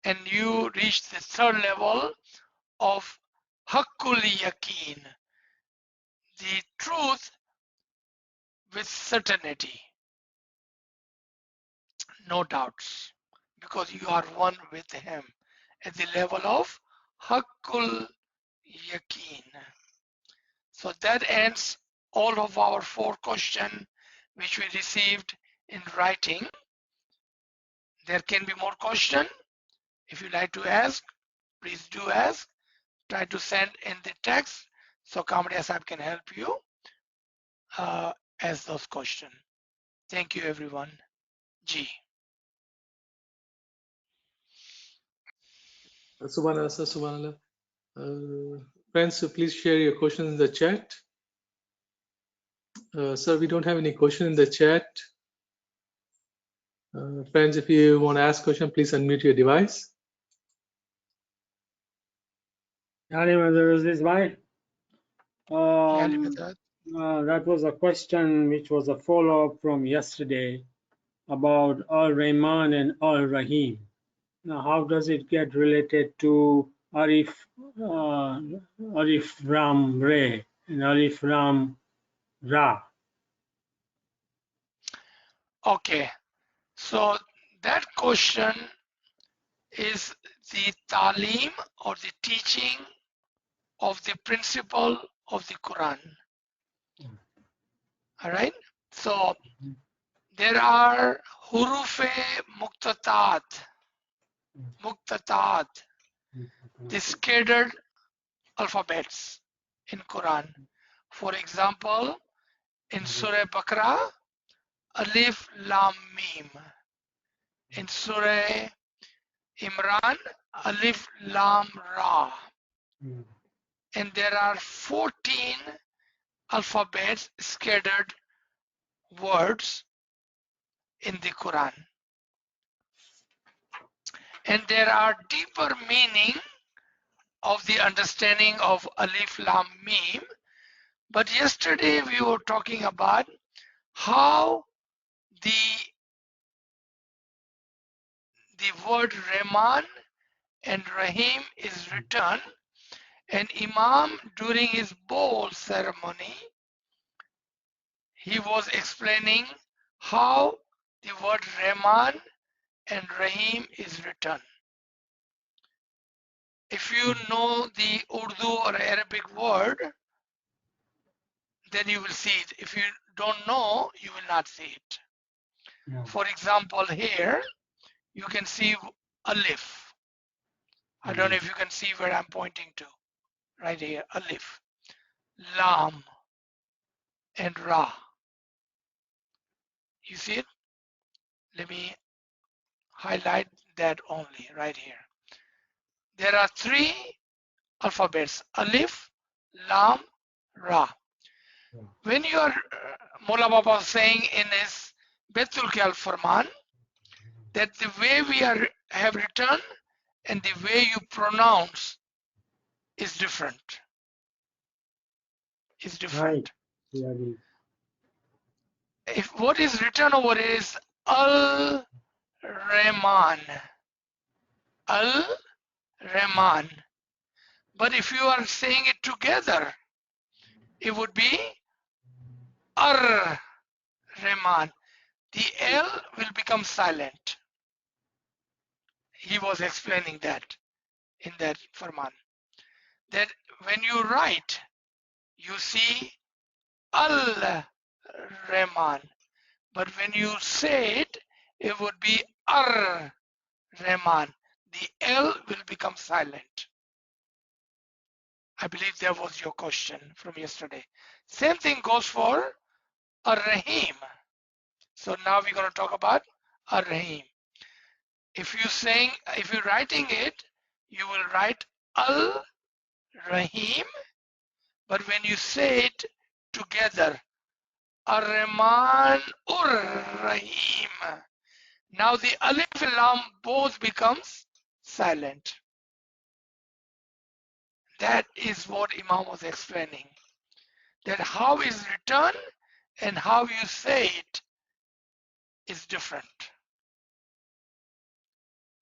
And you reach the 3rd level of Haqqul Yaqeen, the truth with certainty. No doubts, because you are one with him at the level of Haqqul Yaqeen. So that ends all of our 4 questions which we received in writing. There can be more questions. If you like to ask, please do ask. Try to send in the text so Kamadiya Sahib can help you ask those questions. Thank you everyone. Ji. Subhanallah, sir, Subhanallah. Friends, so please share your questions in the chat. Sir, we don't have any question in the chat. Friends, if you want to ask a question, please unmute your device. AZIZ bhai, Yeah, that was a question which was a follow-up from yesterday about Al-Rahman and Al-Rahim. Now, how does it get related to Arif Ram Re and Arif Ram Ra? Okay, so that question is the talim or the teaching of the principle of the Quran. All right, so there are hurufe muktatat, the scattered alphabets in Quran. For example, in Surah Baqarah, Alif Lam Mim. In Surah Imran, Alif Lam Ra. And there are 14 alphabets, scattered words in the Quran. And there are deeper meaning of the understanding of Alif Lam Mim. But yesterday we were talking about how the word Rahman and Rahim is written, and Imam during his bowl ceremony, he was explaining how the word Rahman and Rahim is written. If you know the Urdu or Arabic word, then you will see it. If you don't know, you will not see it. For example, here you can see Alif. I don't know if you can see where I'm pointing to. Right here, Alif, Lam, and Ra. You see it? Let me highlight that only right here. There are 3 alphabets, Alif, Lam, Ra. When you are, Mola Baba was saying in his Betul Kyal Farman, that the way we have written and the way you pronounce is different. Is different. Right. If what is written over is Al Rahman, Al Rahman. But if you are saying it together, it would be Ar Rahman. The L will become silent. He was explaining that in that Farman. That when you write, you see Al Rahman. But when you say it, it would be Ar Rahman. The L will become silent. I believe that was your question from yesterday. Same thing goes for Ar-Rahim. So now we're going to talk about Ar-Rahim. If you're writing it, you will write Al-Rahim, but when you say it together, Ar-Rahman Ur-Rahim. Now the Alif and Lam both becomes silent. That is what Imam was explaining. That how is written and how you say it is different.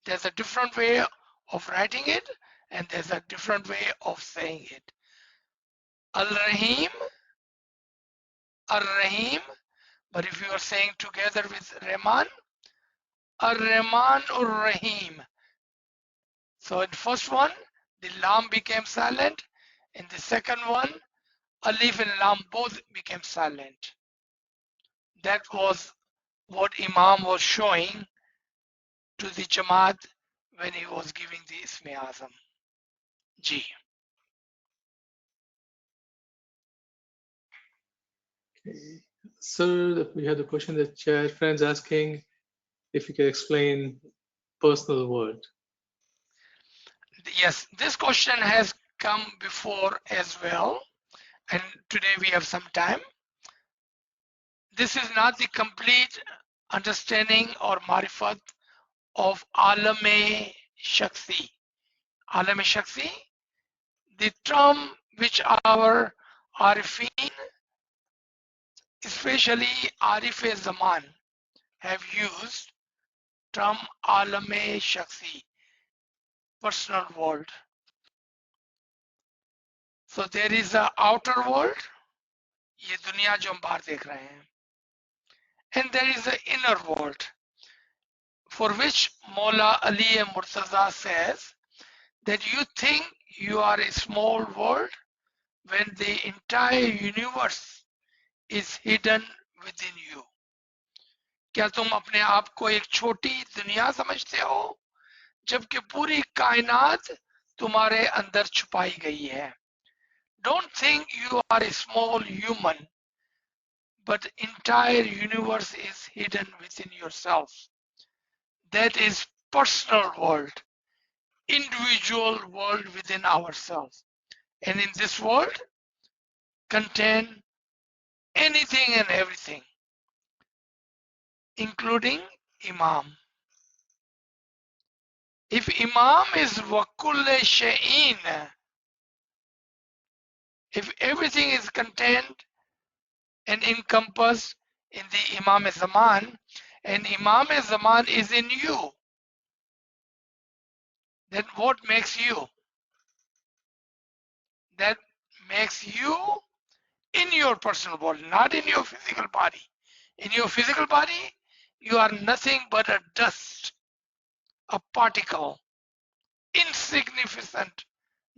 There's a different way of writing it and there's a different way of saying it. Al-Rahim, Ar-Rahim, but if you are saying together with Rahman, Ar-Rahman Ur-Rahim. So in first one, the Lam became silent. In the second one, Alif and Lam both became silent. That was what Imam was showing to the Jamaat when he was giving the Isme Azam. Ji. Okay. Sir, we have a question in the chat. Friends asking if you can explain personal word. Yes, this question has come before as well, and today we have some time. This is not the complete understanding or marifat of Alam-e Shaksi. Alam-e Shaksi, the term which our Arifin, especially Arif-e Zaman, have used, term Alam-e Shaksi, personal world. So there is a outer world, ये दुनिया जो हम बाहर देख रहे हैं, and there is the inner world, for which Maula Ali Murtaza says that you think you are a small world when the entire universe is hidden within you. क्या तुम अपने आप को एक छोटी दुनिया समझते हो जबकि पूरी कायनात तुम्हारे अंदर छुपाई गई है? Don't think you are a small human, but the entire universe is hidden within yourself. That is personal world, individual world within ourselves. And in this world contain anything and everything, including Imam. If Imam is Wakulle Sha'in, if everything is contained and encompassed in the Imam Zaman, and Imam Zaman is in you, then what makes you? That makes you in your personal body, not in your physical body. In your physical body, you are nothing but a dust, a particle, insignificant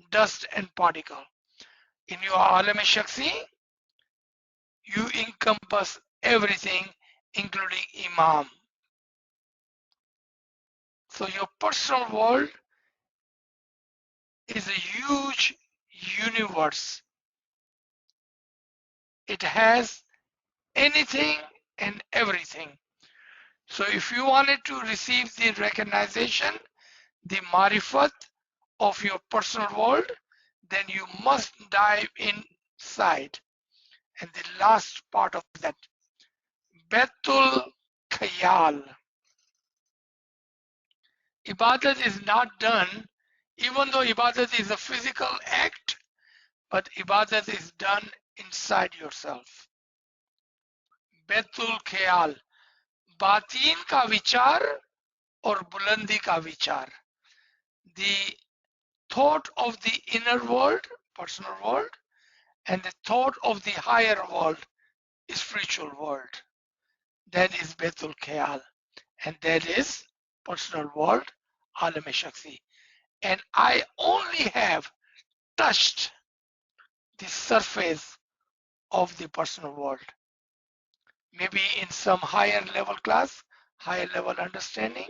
dust and particle. In your alam-e-shakhsi, you encompass everything, including Imam. So your personal world is a huge universe. It has anything and everything. So if you wanted to receive the recognition, the marifat of your personal world, then you must dive inside. And the last part of that, Betul Khayal. Ibadat is not done, even though Ibadat is a physical act, but Ibadat is done inside yourself. Betul Khayal, Batin ka vichar or Bulandi ka vichar. The thought of the inner world, personal world, and the thought of the higher world, spiritual world. That is Betul Khayal, and that is personal world, Alam-e-Shakhsi. And I only have touched the surface of the personal world. Maybe in some higher level class, higher level understanding,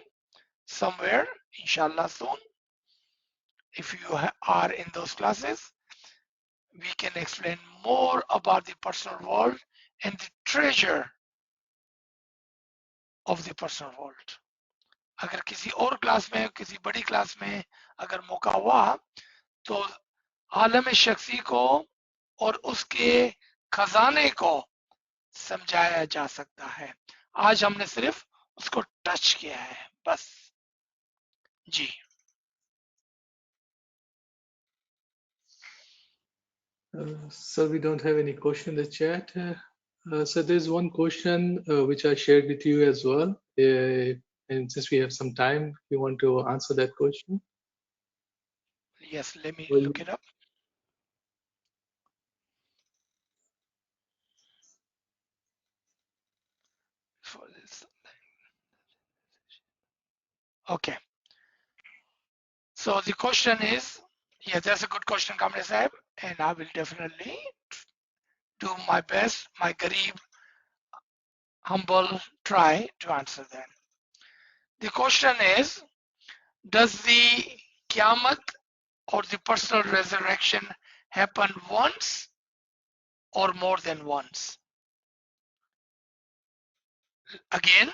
somewhere, inshallah soon, if you are in those classes, we can explain more about the personal world and the treasure of the personal world. अगर किसी और class में, किसी बड़ी class में अगर मौका हुआ तो आलम शख्सी को और उसके खजाने को समझाया जा सकता है. आज हमने सिर्फ उसको टच किया है बस. जी. So we don't have any question in the chat. So there's one question which I shared with you as well. And since we have some time, we want to answer that question. Yes, let me Well, look it up. For this. Okay. So the question is, yeah, that's a good question, Kamle Sahib, and I will definitely do my best, my garib, humble try to answer them. The question is, does the Qiyamah or the personal resurrection happen once or more than once? Again,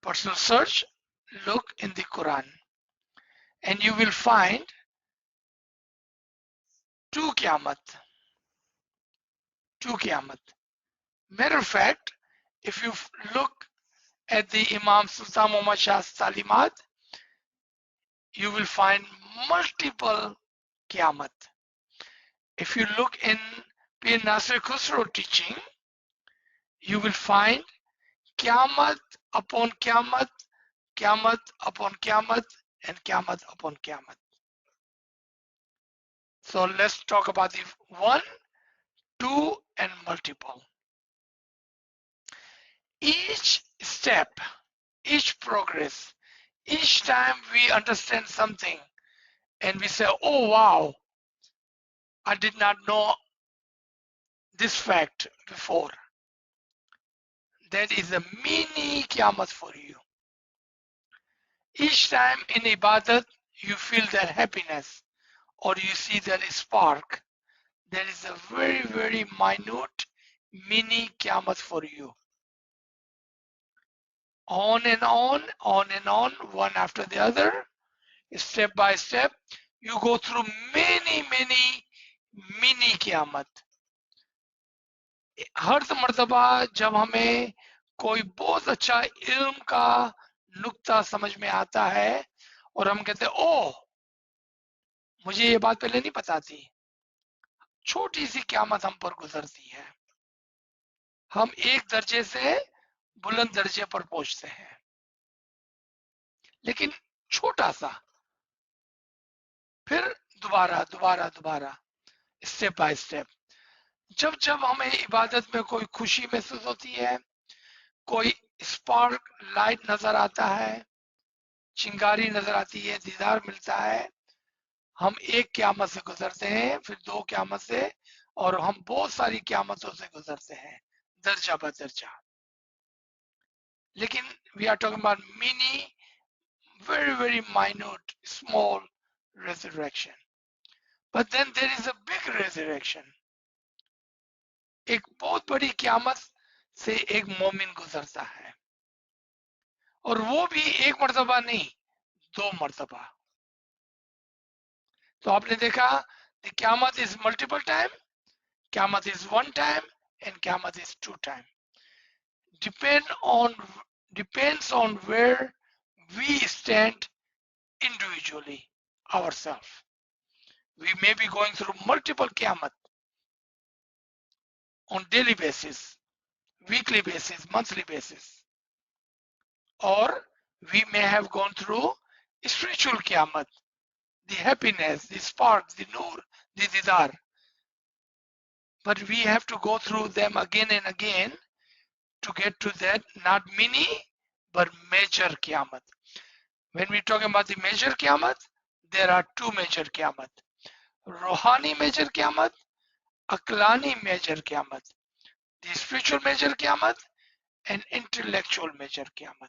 personal search, look in the Quran, and you will find two Qiyamah. Two Qiyamah. Matter of fact, if you look at the Imam Sultan Muhammad Shah's Talimat, you will find multiple Qiyamah. If you look in Pir Nasir Khusro teaching, you will find Qiyamah upon Qiyamah, Qiyamah upon Qiyamah, and Qiyamah upon Qiyamah. So let's talk about the 1, 2, and multiple. Each step, each progress, each time we understand something and we say, oh wow, I did not know this fact before. That is a mini Qiyamah for you. Each time in ibadat, you feel that happiness or you see that spark. There is a very, very minute mini Qiyamah for you. On and on, one after the other, step by step, you go through many, many mini Qiyamah. हर मर्तबा जब हमें कोई बहुत अच्छा इल्म का नुक्ता समझ में आता है और हम कहते हैं ओह मुझे ये बात पहले नहीं पता थी, छोटी सी क़यामत हम पर गुजरती है, हम एक दर्जे से बुलंद दर्जे पर पहुंचते हैं, लेकिन छोटा सा, फिर दोबारा दोबारा दोबारा, स्टेप बाय स्टेप। जब जब हमें इबादत में कोई खुशी महसूस होती है, कोई स्पार्क लाइट नजर आता है, चिंगारी नजर आती है, दीदार मिलता है, हम एक क़यामत से गुजरते हैं, फिर दो क़यामत से, और हम बहुत सारी क़यामतों से गुजरते हैं दर्जा ब दर्जा। लेकिन we are talking about mini, very very minute, small resurrection. But then there is a big resurrection. एक बहुत बड़ी क़यामत से एक मोमिन गुजरता है, और वो भी एक मर्तबा नहीं, दो मर्तबा। तो आपने देखा क़यामत is multiple time, क़यामत is one time, and क़यामत is two time. Depends on where we stand individually ourselves. We may be going through multiple क़यामत on daily basis, weekly basis, monthly basis, or we may have gone through spiritual क़यामत, the happiness, the spark, the nur, the didar. But we have to go through them again and again to get to that, not mini, but major क़यामत. When we talk about the major क़यामत, there are two major क़यामत. Rohani major क़यामत, Aqlani major क़यामत. The spiritual major क़यामत and intellectual major क़यामत.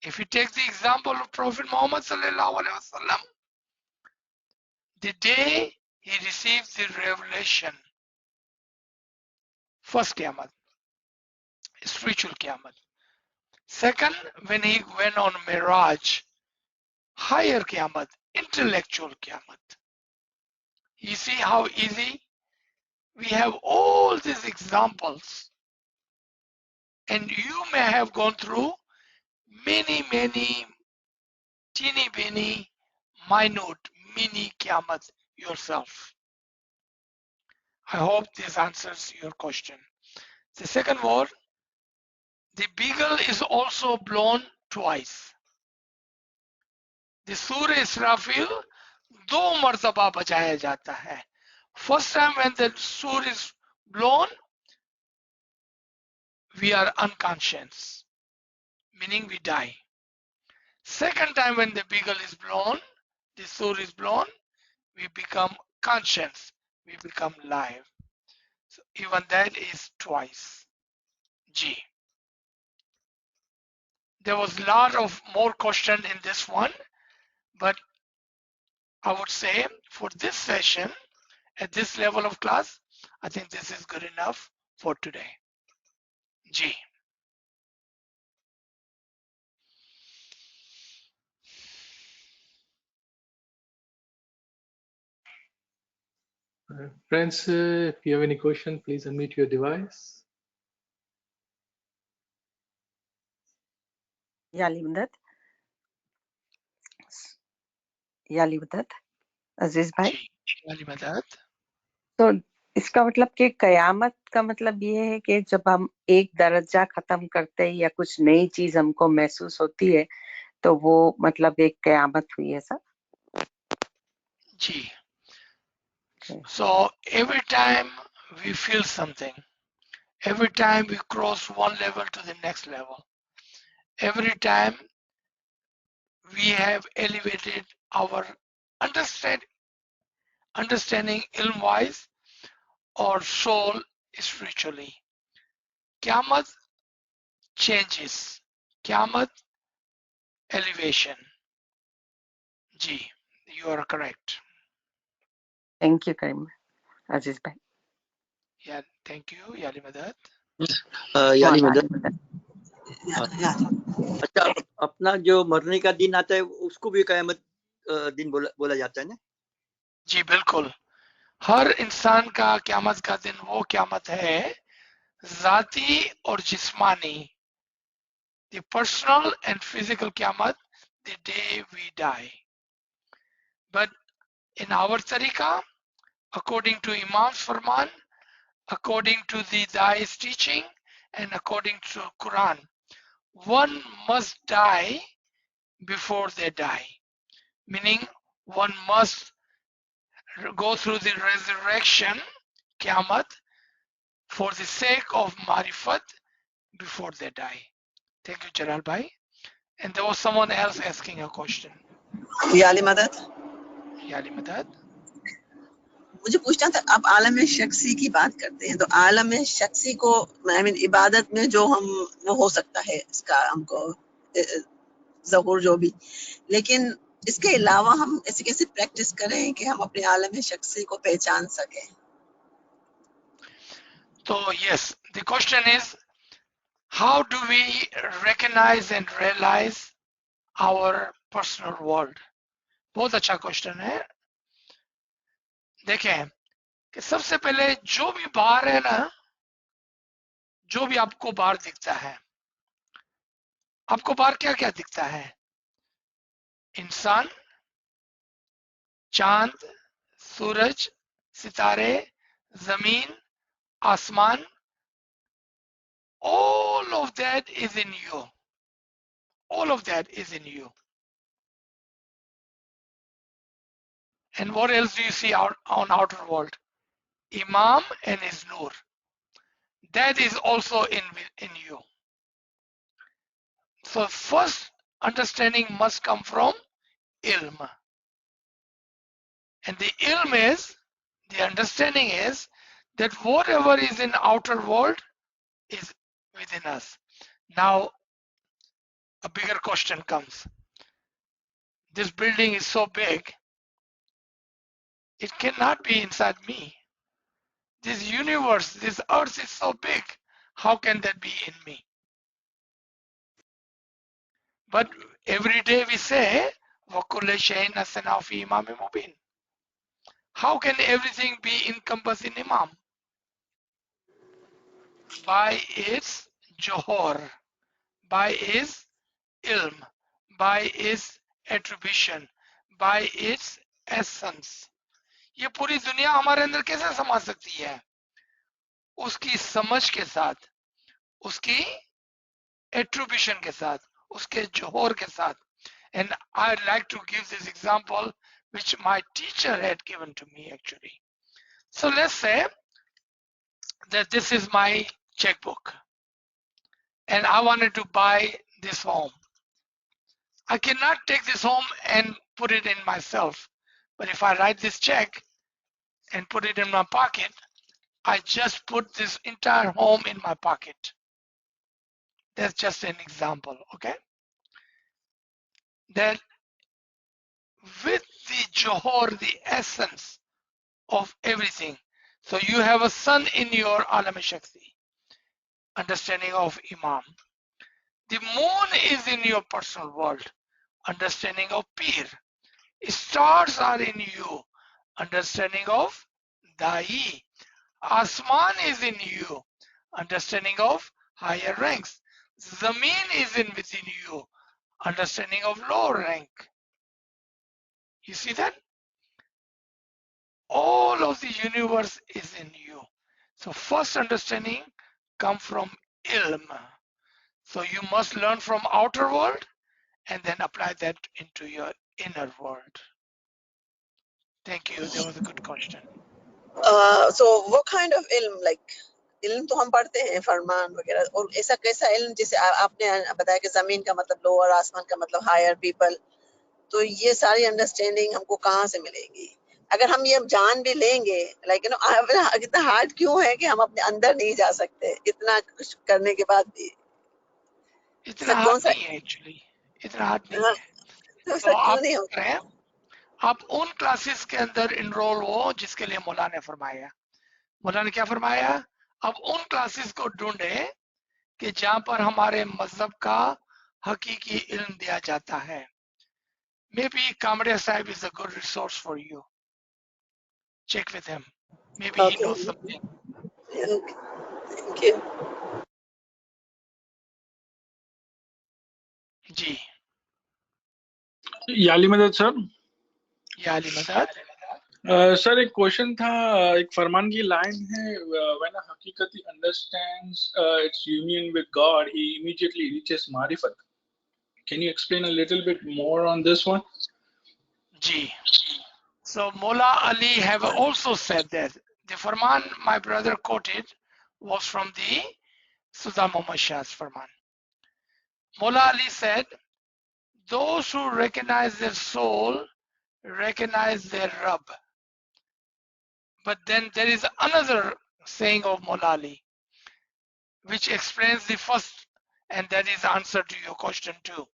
If we take the example of Prophet Muhammad sallallahu alaihi wasallam, the day he received the revelation, first क़यामत, spiritual क़यामत. Second, when he went on Miraj, higher क़यामत, intellectual क़यामत. You see how easy? We have all these examples, and you may have gone through many, many teeny weeny, minute, mini क़यामत yourself. I hope this answers your question. The second word, the beagle is also blown twice. The Surah Israfil दो मर्तबा बजाया जाता है. First time when the surah is blown, we are unconscious, meaning we die. Second time when the beagle is blown, the surah is blown, we become conscious, we become live. So even that is twice. G. There was a lot of more question in this one, but I would say for this session, at this level of class, I think this is good enough for today. G. Friends, if you have any question, please unmute your device. या लिमदत अजीज भाई, तो इसका मतलब कि कयामत का मतलब ये है कि जब हम एक दर्जा खत्म करते हैं या कुछ नई चीज हमको महसूस होती है तो वो मतलब एक कयामत हुई है sir? Ji. So every time we feel something, every time we cross one level to the next level, every time we have elevated our understanding ilm-wise or soul spiritually. Qiyamah changes. Qiyamah elevation. Ji, you are correct. Thank you, Karim. Aziz bhai. Yeah, thank you, Yali Madad. यानी Mawla मदद Ali Madad. अच्छा अपना जो मरने का दिन आता है उसको भी कयामत दिन बोला जाता है ना जी बिल्कुल, हर इंसान का क़यामत का दिन वो क़यामत है ज़ाती और जिस्मानी, the personal and physical क़यामत, the day we die. But in our tariqa, according to Imam's Farman, according to the Dai's teaching, and according to Quran, one must die before they die. Meaning, one must go through the resurrection, Qiyamah, for the sake of Marifat before they die. Thank you, Jalal Bhai. And there was someone else asking a question. याली मदद Yali Madad. मुझे पूछना था, आप आलम शख्सी की बात करते हैं तो आलम शख्सी को आई मीन इबादत में जो हम वो हो सकता है इसका हमको ज़हूर जो भी, लेकिन इसके अलावा हम ऐसे कैसे प्रैक्टिस करें कि हम अपने आलम शख्सी को पहचान सकें? So yes, the question is, how do we recognize and realize our personal world? बहुत अच्छा क्वेश्चन है. देखें कि सबसे पहले जो भी बाहर है ना, जो भी आपको बाहर दिखता है, आपको बाहर क्या क्या दिखता है? इंसान, चांद, सूरज, सितारे, जमीन, आसमान, all of that is in you. All of that is in you. And what else do you see out on outer world? Imam and his nur. That is also in you. So first understanding must come from ilm. And the ilm is, the understanding is that whatever is in outer world is within us. Now a bigger question comes. This building is so big, it cannot be inside me. This universe, this earth is so big, how can that be in me? But every day we say, وَكُلَّ شَيْءٍ أَحْصَيْنَاهُ فِي إِمَامٍ مُبِينٍ. How can everything be encompassed in Imam? By its johor, by its ilm, by its attribution, by its essence. ये पूरी दुनिया हमारे अंदर कैसे समा सकती है? उसकी समझ के साथ, उसकी attribution के साथ, उसके जोहर के साथ. And I'd like to give this example which my teacher had given to me actually. So let's say that this is my checkbook and I wanted to buy this home. I cannot take this home and put it in myself. But if I write this check and put it in my pocket, I just put this entire home in my pocket. That's just an example, okay? That with the johor, the essence of everything. So you have a sun in your alam shakti, understanding of Imam. The moon is in your personal world, understanding of Pir. Stars are in you, understanding of Dai. Asman is in you, understanding of higher ranks. Zameen is in within you, understanding of lower rank. You see that? All of the universe is in you. So first understanding come from ilm. So you must learn from outer world and then apply that into your inner world. Thank you. That was a good question. So what kind of ilm, like इल्म तो हम पढ़ते हैं फरमान वगैरह, और ऐसा कैसा इल्म जैसे आपने बताया कि जमीन का मतलब लोअर, आसमान का मतलब हायर पीपल, तो ये सारी अंडरस्टैंडिंग हमको कहाँ से मिलेगी? अगर हम ये जान भी लेंगे, लाइक यू नो, इतना हार्ड क्यों है कि हम अपने अंदर नहीं जा सकते इतना कुछ करने के बाद भी? इतना ऐसा हार्ड कौन सा, नहीं है एक्चुअली, इतना हार्ड नहीं हाँ, है। तो तो ऐसा क्यों आप नहीं कर होता? रहे हैं, आप उन क्लासेस के अंदर इनरोल हो जिसके लिए मौला ने फरमाया। मौला ने क्या फरमाया? अब उन क्लासेस को ढूंढे कि जहां पर हमारे मजहब का हकीकी इल्म दिया जाता है। Maybe Kamria Sahib is a good resource for you. Check with him. Maybe he okay, knows something. Thank you. जी, याली मदद सर। या अली मदद। सर एक क्वेश्चन था, एक फरमान की लाइन है, व्हेन अ हकीकती understands its union with God he immediately reaches मारिफत। Can you explain a little bit more on this one? जी, so Mullah Ali have also said that the Farman my brother quoted was from the Sultan Muhammad Shah's Farman. Mullah Ali said, those who recognize their soul recognize their Rabb. But then there is another saying of Mullah Ali which explains the first, and that is answer to your question too.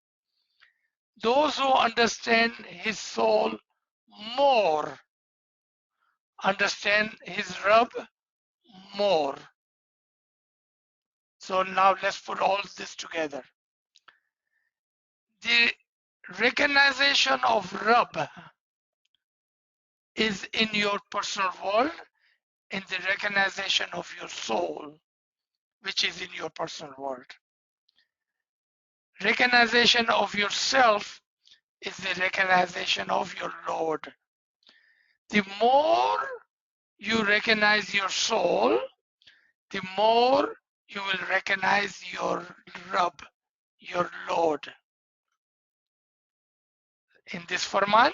Those who understand his soul more understand his Rabb more. So now let's put all this together. The recognition of Rabb is in your personal world, in the recognition of your soul, which is in your personal world. Recognition of yourself is the recognition of your Lord. The more you recognize your soul, the more you will recognize your Rabb, your Lord. In this Farman,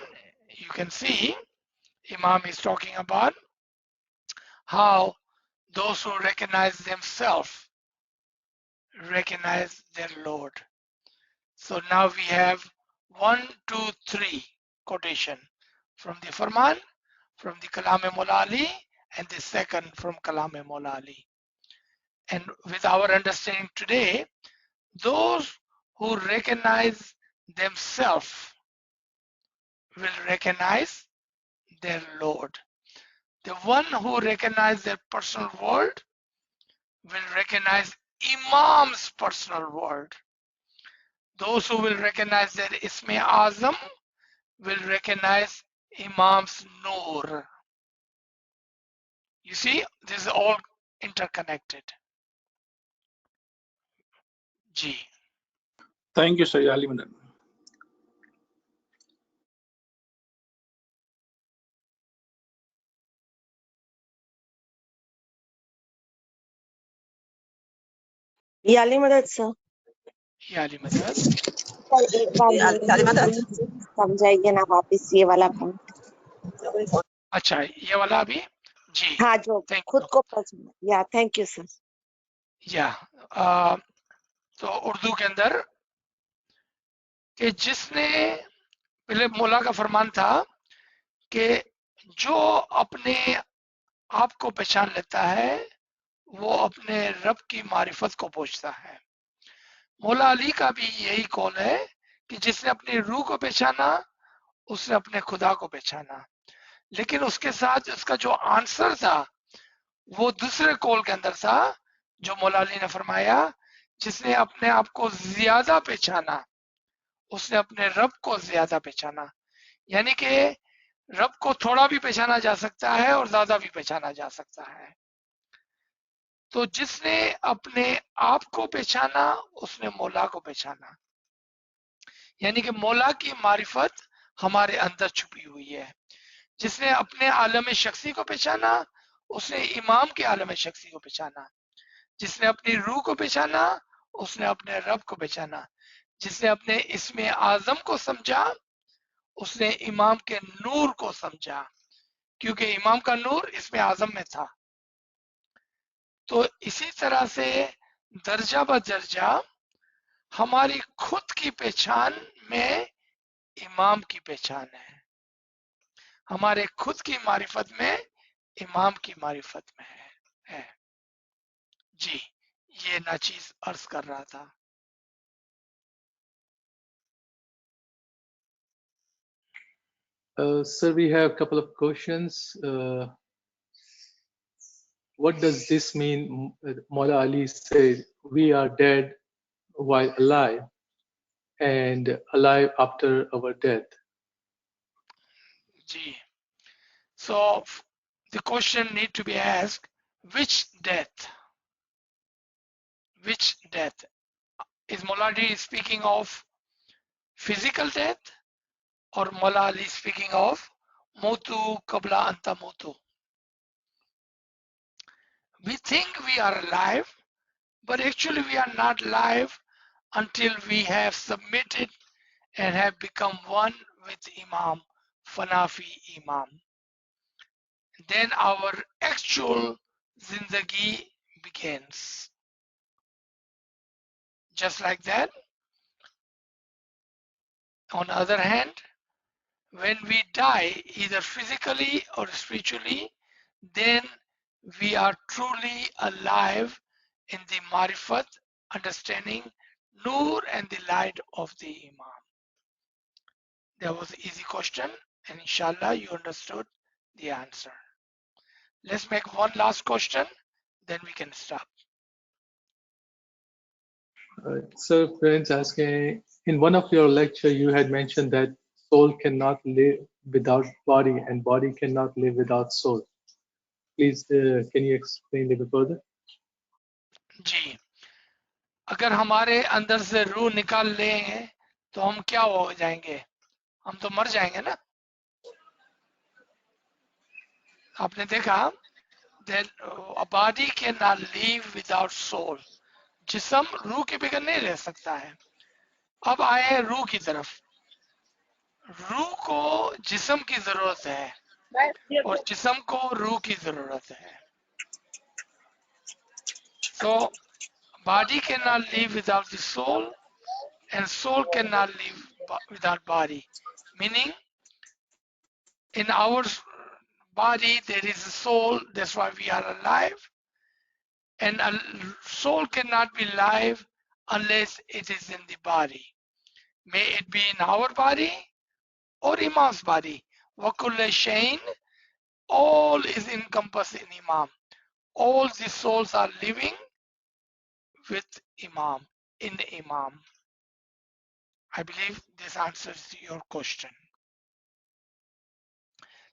you can see Imam is talking about how those who recognize themselves recognize their Lord. So now we have 1, 2, 3 quotation from the Farman, from the Kalam-e-Maula Ali, and the second from Kalam-e-Maula Ali. And with our understanding today, those who recognize themselves will recognize their Lord. The one who recognizes their personal world will recognize Imam's personal world. Those who will recognize their Isme Azam will recognize Imam's Noor. You see, this is all interconnected. Ji. Thank you sir याली मदद। याली मदद sir. Ya Ali Madad. Sir एक बार याली मदद, समझाइए ना वापस ये वाला पॉइंट। अच्छा, ये वाला अभी जी। हाँ, जो थैंक खुद यू। को पहचाना। या थैंक यू सर। या तो उर्दू के अंदर कि जिसने, पहले मौला का फरमान था कि जो अपने आप को पहचान लेता है वो अपने रब की मारिफत को पहुंचता है। मौला अली का भी यही कौल है कि जिसने अपनी रूह को पहचाना उसने अपने खुदा को पहचाना। लेकिन उसके साथ उसका जो आंसर था वो दूसरे कौल के अंदर था, जो मौला अली ने फरमाया, जिसने अपने आप को ज्यादा पहचाना उसने अपने रब को ज्यादा पहचाना। यानी कि रब को थोड़ा भी पहचाना जा सकता है और ज्यादा भी पहचाना जा सकता है। तो जिसने अपने आप को पहचाना उसने मौला को पहचाना। यानी कि मौला की मारिफत हमारे अंदर छुपी हुई है। जिसने अपने आलम शख्सी को पहचाना उसने इमाम के आलम शख्सी को पहचाना। जिसने अपनी रूह को पहचाना उसने अपने रब को पहचाना। जिसने अपने इस्मे आजम को समझा उसने इमाम के नूर को समझा, क्योंकि इमाम का नूर इसमें आजम में था। तो इसी तरह से दर्जा ब दर्जा हमारी खुद की पहचान में इमाम की पहचान है, हमारे खुद की मारिफत में इमाम की मारिफत में है। जी, ये नाचीज अर्ज कर रहा था। Sir, we have a couple of questions. What does this mean? Maula Ali said, we are dead while alive and alive after our death. Ji, so the question need to be asked, which death? Which death? Is Maula Ali speaking of physical death or Maula Ali speaking of Mutu Kabla Anta Mutu? We think we are alive, but actually we are not alive until we have submitted and have become one with Imam, Fanafi Imam. Then our actual zindagi begins. Just like that. On the other hand, when we die, either physically or spiritually, then we are truly alive in the marifat, understanding, nur and the light of the Imam. That was an easy question, and inshallah you understood the answer. Let's make one last question, then we can stop. So friends asking, in one of your lecture, you had mentioned that soul cannot live without body and body cannot live without soul. Please, can you explain a little further? जी, अगर हमारे अंदर से रूह निकाल लेंगे तो हम क्या हो जाएंगे? हम तो मर जाएंगे ना। आपने देखा that a body cannot live without soul. जिस्म रूह के बगैर नहीं रह सकता है। अब आए रूह की तरफ। रूह को जिस्म की जरूरत है और जिस्म को रूह की जरूरत है। So body cannot live without the soul and soul cannot live without body. Meaning in our body there is a soul, that's why we are alive. And a soul cannot be alive unless it is in the body. May it be in our body or Imam's body. Wakulla Shain, all is encompassed in Imam. All the souls are living with Imam, in the Imam. I believe this answers your question.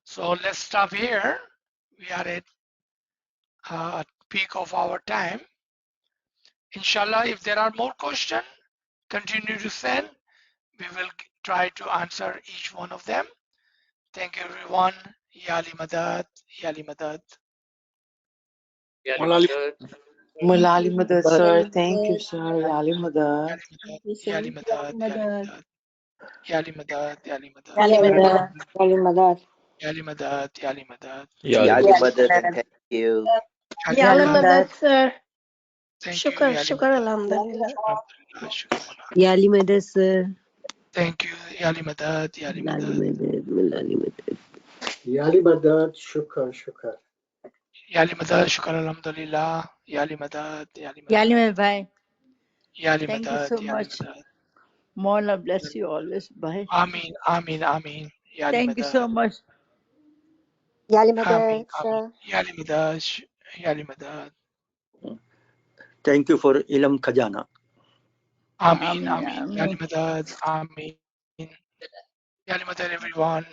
So let's stop here. We are at peak of our time. Inshallah, if there are more questions, continue to send. We will try to answer each one of them. Thank you everyone. Yali Madad, Yali Madad. Mulali Madad, sir. Thank you, sir. Yali Madad. Yali Madad, Yali Madad, Yali Madad, Yali Madad, Yali Madad, Yali Madad, Yali Madad. Yali Madad, thank you. Yali Madad, sir. Thank you. Shukr, alhamdulillah. Yali Madad, sir. Thank you. Yali Madad, Yali Madad. Mulali Madad. Yali Madad, shukr. Yali Madad, shukr alhamdulillah. Yali Madad, Yali Madad. Yali Madad, bhai. Yali Thank you Madad, so Yali much. Madad. Mola bless you always, bhai. Ameen, Ameen, Ameen. Yali Thank you Madad. so much. Yali Ameen, Madad, Ameen. sir. Yali Madad, Yali Madad. Thank you for Ilm Khajana. Ameen, Ameen, Ameen. Yali ameen. Madad, Ameen. Yali Madad, everyone.